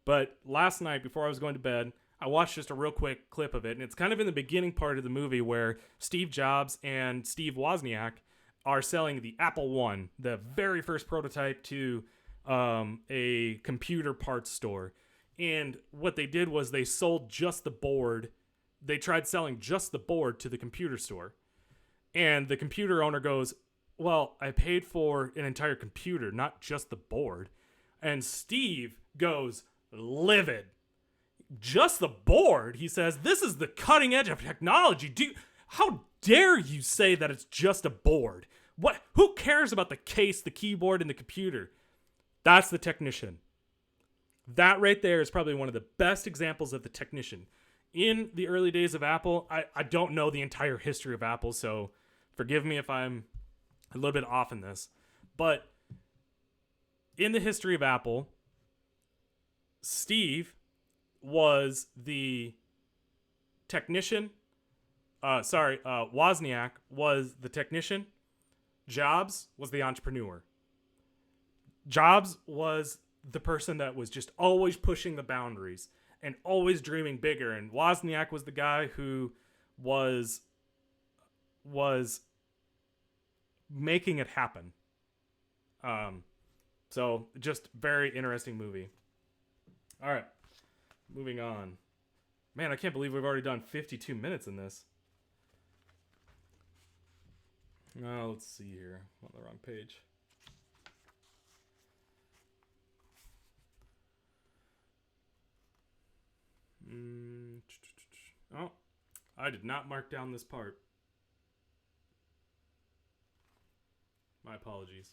But last night before I was going to bed, I watched just a real quick clip of it. And it's kind of in the beginning part of the movie where Steve Jobs and Steve Wozniak are selling the Apple One, the very first prototype, to a computer parts store. And what they did was they sold just the board. They tried selling just the board to the computer store. And the computer owner goes, well, I paid for an entire computer, not just the board. And Steve goes livid. Just the board? He says, this is the cutting edge of technology. How dare you say that it's just a board? What? Who cares about the case, the keyboard, and the computer? That's the technician. That right there is probably one of the best examples of the technician. In the early days of Apple, I don't know the entire history of Apple, so forgive me if I'm a little bit off in this. But in the history of Apple, Steve was the technician. Wozniak was the technician. Jobs was the entrepreneur. Jobs was the person that was just always pushing the boundaries and always dreaming bigger. And Wozniak was the guy who was making it happen. So just very interesting movie. All right, moving on. Man, I can't believe we've already done 52 minutes in this. Let's see here. I'm on the wrong page. Oh, I did not mark down this part. My apologies.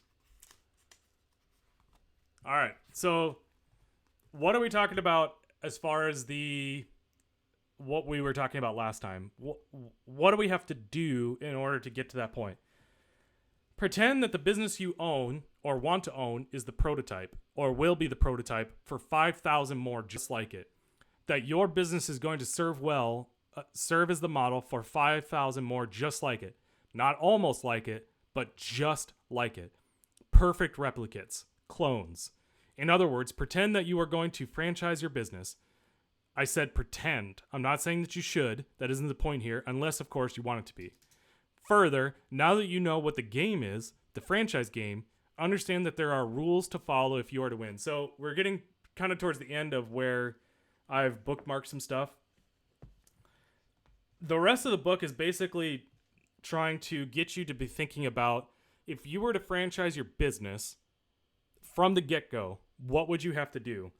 All right, so what are we talking about as far as what we were talking about last time? What do we have to do in order to get to that point? Pretend that the business you own or want to own is the prototype or will be the prototype for 5,000 more just like it. That your business is going to serve as the model for 5,000 more just like it. Not almost like it, but just like it. Perfect replicates, clones. In other words, pretend that you are going to franchise your business. I said pretend. I'm not saying that you should. That isn't the point here, unless, of course, you want it to be. Further, now that you know what the game is, the franchise game, understand that there are rules to follow if you are to win. So we're getting kind of towards the end of where I've bookmarked some stuff. The rest of the book is basically trying to get you to be thinking about if you were to franchise your business from the get-go, what would you have to do?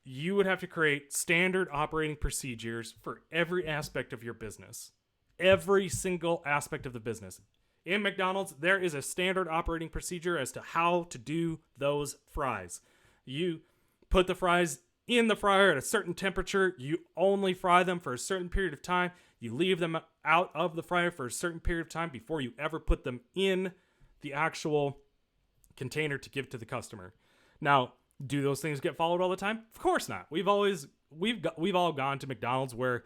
You would have to create standard operating procedures for every aspect of your business. Every single aspect of the business. In McDonald's, there is a standard operating procedure as to how to do those fries. You put the fries in the fryer at a certain temperature. You only fry them for a certain period of time. You leave them out of the fryer for a certain period of time before you ever put them in the actual container to give to the customer. Now, do those things get followed all the time? Of course not. We've all gone to McDonald's where,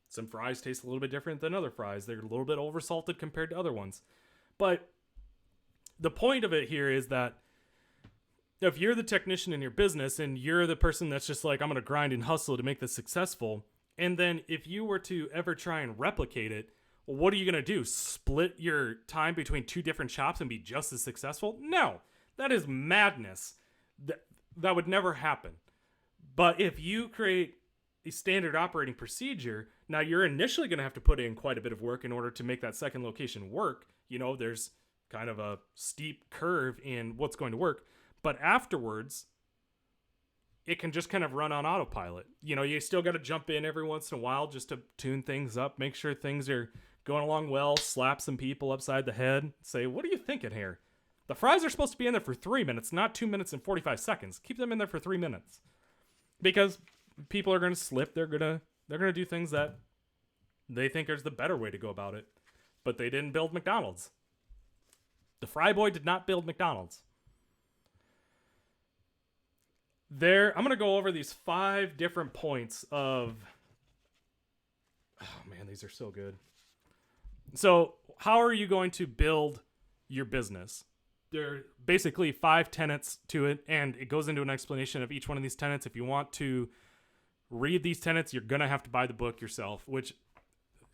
some fries taste a little bit different than other fries. They're a little bit oversalted compared to other ones. But the point of it here is that if you're the technician in your business and you're the person that's just like, I'm going to grind and hustle to make this successful, and then if you were to ever try and replicate it, well, what are you going to do? Split your time between two different shops and be just as successful? No, that is madness. That would never happen. But if you create a standard operating procedure, now you're initially going to have to put in quite a bit of work in order to make that second location work. There's kind of a steep curve in what's going to work. But afterwards, it can just kind of run on autopilot. You still got to jump in every once in a while just to tune things up, make sure things are going along well, slap some people upside the head, say, what are you thinking here? The fries are supposed to be in there for 3 minutes, not 2 minutes and 45 seconds. Keep them in there for 3 minutes. Because people are going to slip. They're going to do things that they think is the better way to go about it. But they didn't build McDonald's. The Fry Boy did not build McDonald's. I'm going to go over these 5 different points of... Oh, man, these are so good. So, how are you going to build your business? There are basically 5 tenets to it, and it goes into an explanation of each one of these tenets. If you want to read these tenets, you're going to have to buy the book yourself, which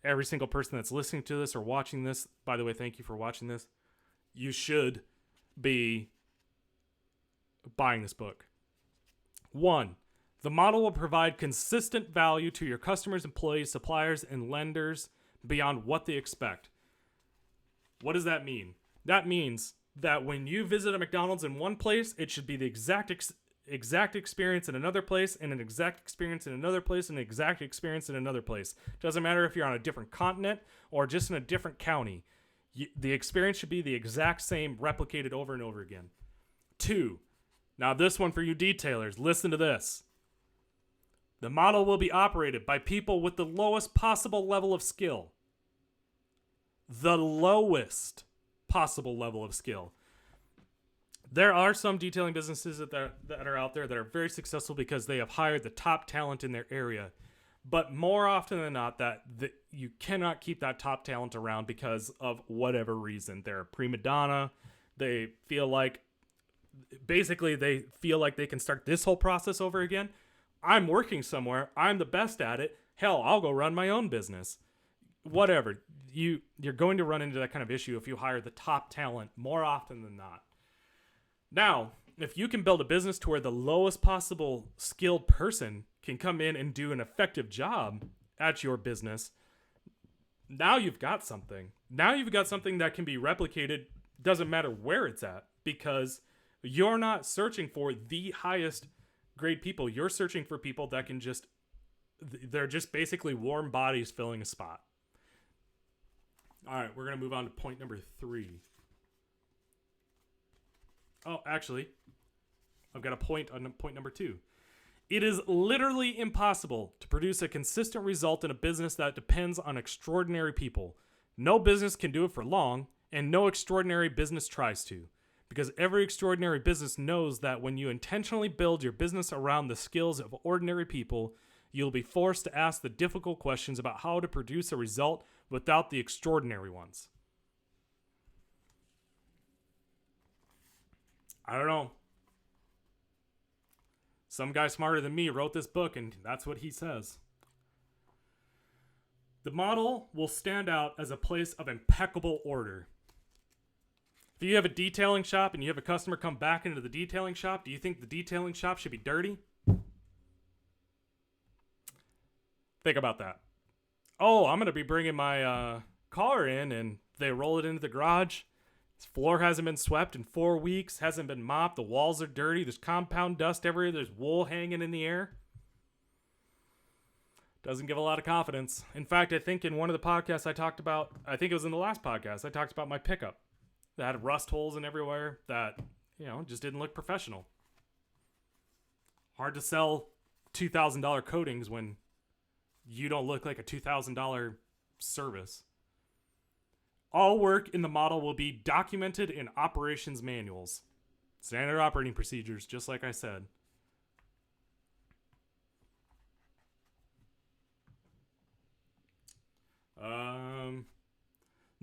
every single person that's listening to this or watching this, by the way, thank you for watching this, you should be buying this book. 1, the model will provide consistent value to your customers, employees, suppliers, and lenders beyond what they expect. What does that mean? That means that when you visit a McDonald's in one place, it should be the exact experience in another place, and an exact experience in another place, and an exact experience in another place. Doesn't matter if you're on a different continent or just in a different county. The experience should be the exact same, replicated over and over again. 2, now this one for you detailers, listen to this. The model will be operated by people with the lowest possible level of skill. The lowest possible level of skill. There are some detailing businesses that are out there that are very successful because they have hired the top talent in their area. But more often than not, you cannot keep that top talent around because of whatever reason. They're a prima donna. They feel like they can start this whole process over again. I'm working somewhere. I'm the best at it. Hell, I'll go run my own business. Whatever. You're going to run into that kind of issue if you hire the top talent more often than not. Now, if you can build a business to where the lowest possible skilled person can come in and do an effective job at your business, now you've got something. Now you've got something that can be replicated, doesn't matter where it's at, because you're not searching for the highest grade people. You're searching for people that can they're just basically warm bodies filling a spot. All right, we're going to move on to point number 3. Oh, actually, I've got a point on point number 2. It is literally impossible to produce a consistent result in a business that depends on extraordinary people. No business can do it for long, and no extraordinary business tries to. Because every extraordinary business knows that when you intentionally build your business around the skills of ordinary people, you'll be forced to ask the difficult questions about how to produce a result without the extraordinary ones. I don't know. Some guy smarter than me wrote this book, and that's what he says. The model will stand out as a place of impeccable order. If you have a detailing shop and you have a customer come back into the detailing shop, do you think the detailing shop should be dirty? Think about that. Oh, I'm going to be bringing my car in, and they roll it into the garage. This floor hasn't been swept in 4 weeks, hasn't been mopped, the walls are dirty, there's compound dust everywhere, there's wool hanging in the air. Doesn't give a lot of confidence. In fact, I think in one of the podcasts I think it was in the last podcast, I talked about my pickup that had rust holes and everywhere that, just didn't look professional. Hard to sell $2,000 coatings when you don't look like a $2,000 service. All work in the model will be documented in operations manuals. Standard operating procedures, just like I said.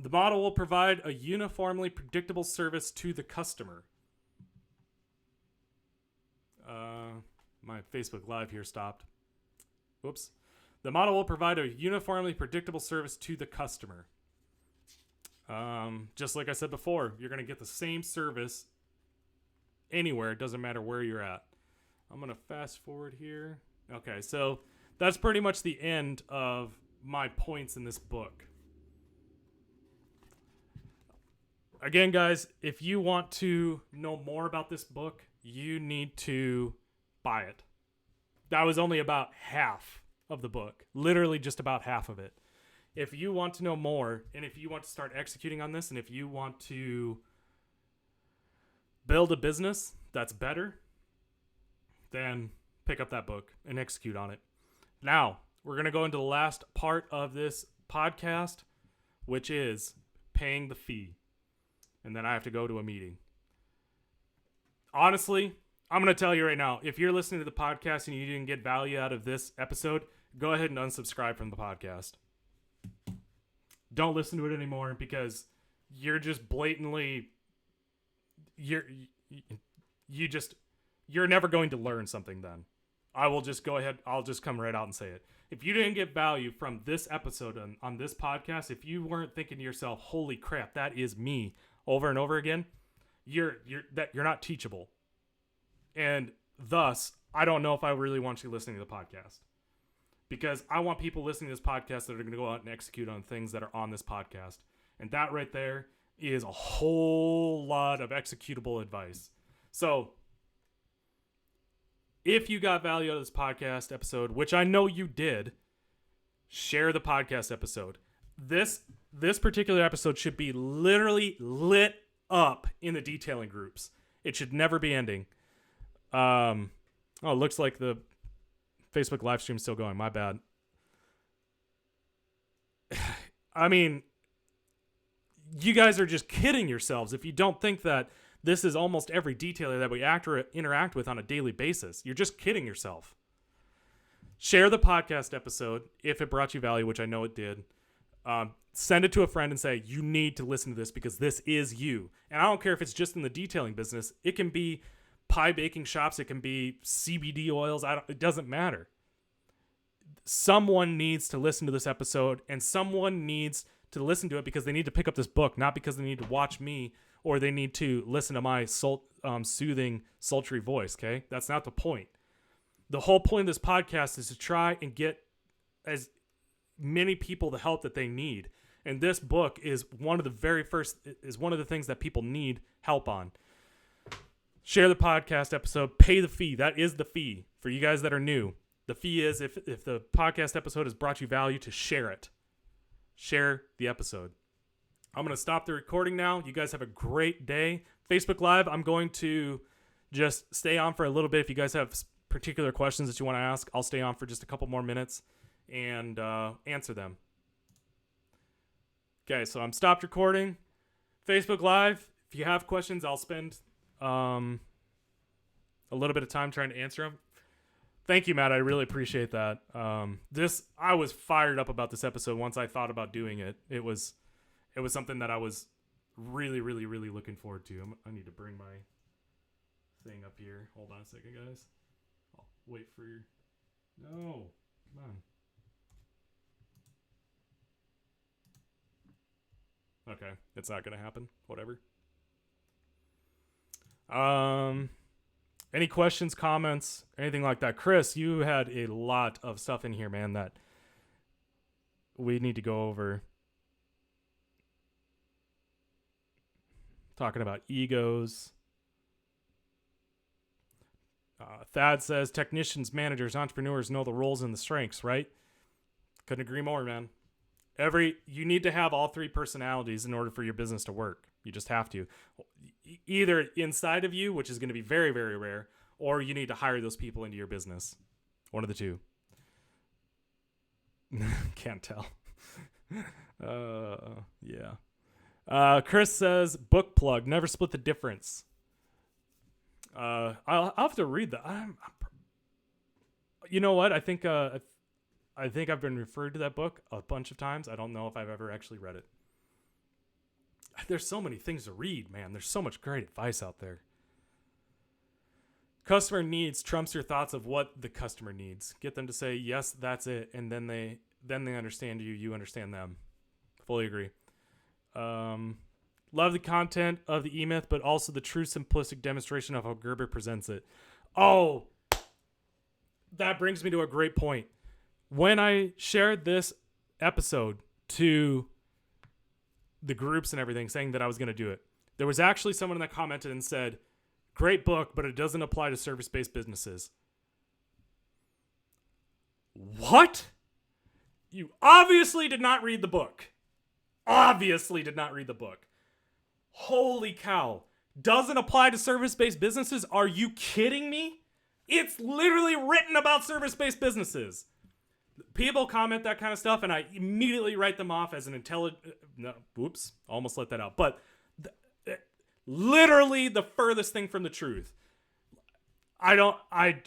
The model will provide a uniformly predictable service to the customer. My Facebook Live here stopped. Whoops. The model will provide a uniformly predictable service to the customer. Just like I said before, you're going to get the same service anywhere. It doesn't matter where you're at. I'm going to fast forward here. Okay, so that's pretty much the end of my points in this book. Again, guys, if you want to know more about this book, you need to buy it. That was only about half of the book. Literally just about half of it. If you want to know more, and if you want to start executing on this, and if you want to build a business that's better, then pick up that book and execute on it. Now, we're going to go into the last part of this podcast, which is paying the fee. And then I have to go to a meeting. Honestly, I'm going to tell you right now, if you're listening to the podcast and you didn't get value out of this episode, go ahead and unsubscribe from the podcast. Don't listen to it anymore because you're just blatantly, you're never going to learn something then. I will just go ahead. I'll just come right out and say it. If you didn't get value from this episode on this podcast, if you weren't thinking to yourself, holy crap, that is me over and over again, you're not teachable. And thus, I don't know if I really want you listening to the podcast. Because I want people listening to this podcast that are going to go out and execute on things that are on this podcast. And that right there is a whole lot of executable advice. So, if you got value out of this podcast episode, which I know you did, share the podcast episode. This particular episode should be literally lit up in the detailing groups. It should never be ending. It looks like the Facebook live stream is still going. My bad. I mean, you guys are just kidding yourselves if you don't think that this is almost every detailer that we interact with on a daily basis. You're just kidding yourself. Share the podcast episode if it brought you value, which I know it did. Send it to a friend and say, you need to listen to this because this is you. And I don't care if it's just in the detailing business. It can be pie baking shops. It can be CBD oils. It doesn't matter. Someone needs to listen to this episode, and someone needs to listen to it because they need to pick up this book, not because they need to watch me or they need to listen to my soothing, sultry voice, okay? That's not the point. The whole point of this podcast is to try and get as many people the help that they need. And this book is one of the things that people need help on. Share the podcast episode, pay the fee. That is the fee for you guys that are new. The fee is if the podcast episode has brought you value, to share it. Share the episode. I'm going to stop the recording now. You guys have a great day. Facebook Live, I'm going to just stay on for a little bit. If you guys have particular questions that you want to ask, I'll stay on for just a couple more minutes and answer them. Okay, so I'm stopped recording. Facebook Live, if you have questions, I'll spend a little bit of time trying to answer them. Thank you, Matt. I really appreciate that. I was fired up about this episode once I thought about doing it. It was something that I was really, really, really looking forward to. I need to bring my thing up here. Hold on a second, guys. I'll wait for your... No, come on. Okay, it's not going to happen. Whatever. Any questions, comments, anything like that? Chris, you had a lot of stuff in here, man, that we need to go over. Talking about egos. Thad says technicians, managers, entrepreneurs know the roles and the strengths, right? Couldn't agree more, man. You need to have all three personalities in order for your business to work. You just have to. Either inside of you, which is going to be very, very rare, or you need to hire those people into your business. One of the two. Can't tell. Yeah. Chris says, book plug, never split the difference. I'll have to read that. You know what? I think I've been referred to that book a bunch of times. I don't know if I've ever actually read it. There's so many things to read, man. There's so much great advice out there. Customer needs trumps your thoughts of what the customer needs. Get them to say, yes, that's it. And then they understand you. You understand them. Fully agree. Love the content of the E-Myth, but also the true simplistic demonstration of how Gerber presents it. Oh, that brings me to a great point. When I shared this episode to the groups and everything, saying that I was going to do it, there was actually someone that commented and said, great book, but it doesn't apply to service-based businesses. What? You obviously did not read the book. Obviously did not read the book. Holy cow. Doesn't apply to service-based businesses? Are you kidding me? It's literally written about service-based businesses. People comment that kind of stuff, and I immediately write them off as an intelligent... No, oops, almost let that out. But literally the furthest thing from the truth. I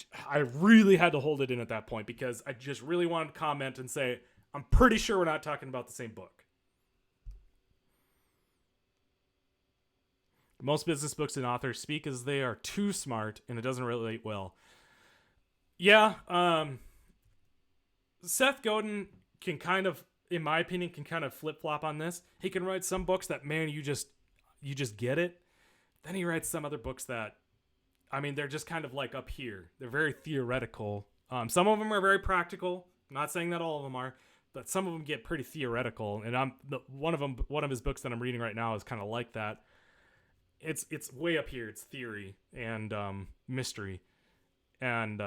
really had to hold it in at that point because I just really wanted to comment and say, I'm pretty sure we're not talking about the same book. Most business books and authors speak as they are too smart, and it doesn't relate well. Yeah, Seth Godin can kind of, in my opinion, can kind of flip-flop on this. He can write some books that, man, you just get it. Then he writes some other books that, I mean, they're just kind of like up here. They're very theoretical. Some of them are very practical. I'm not saying that all of them are, but some of them get pretty theoretical. And one of his books that I'm reading right now is kind of like that. It's way up here. It's theory and mystery, and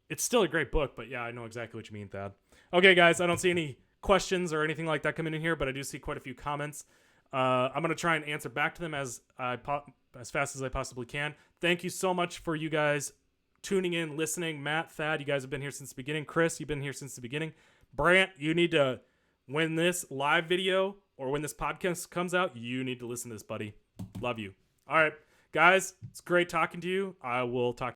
it's still a great book. But yeah, I know exactly what you mean, Thad. Okay, guys, I don't see any questions or anything like that coming in here, but I do see quite a few comments. I'm gonna try and answer back to them as fast as I possibly can. Thank you so much for you guys tuning in, listening. Matt, Thad, you guys have been here since the beginning. Chris, you've been here since the beginning. Brant, you need to, when this live video or when this podcast comes out, you need to listen to this, buddy. Love you. All right, guys, it's great talking to you. I will talk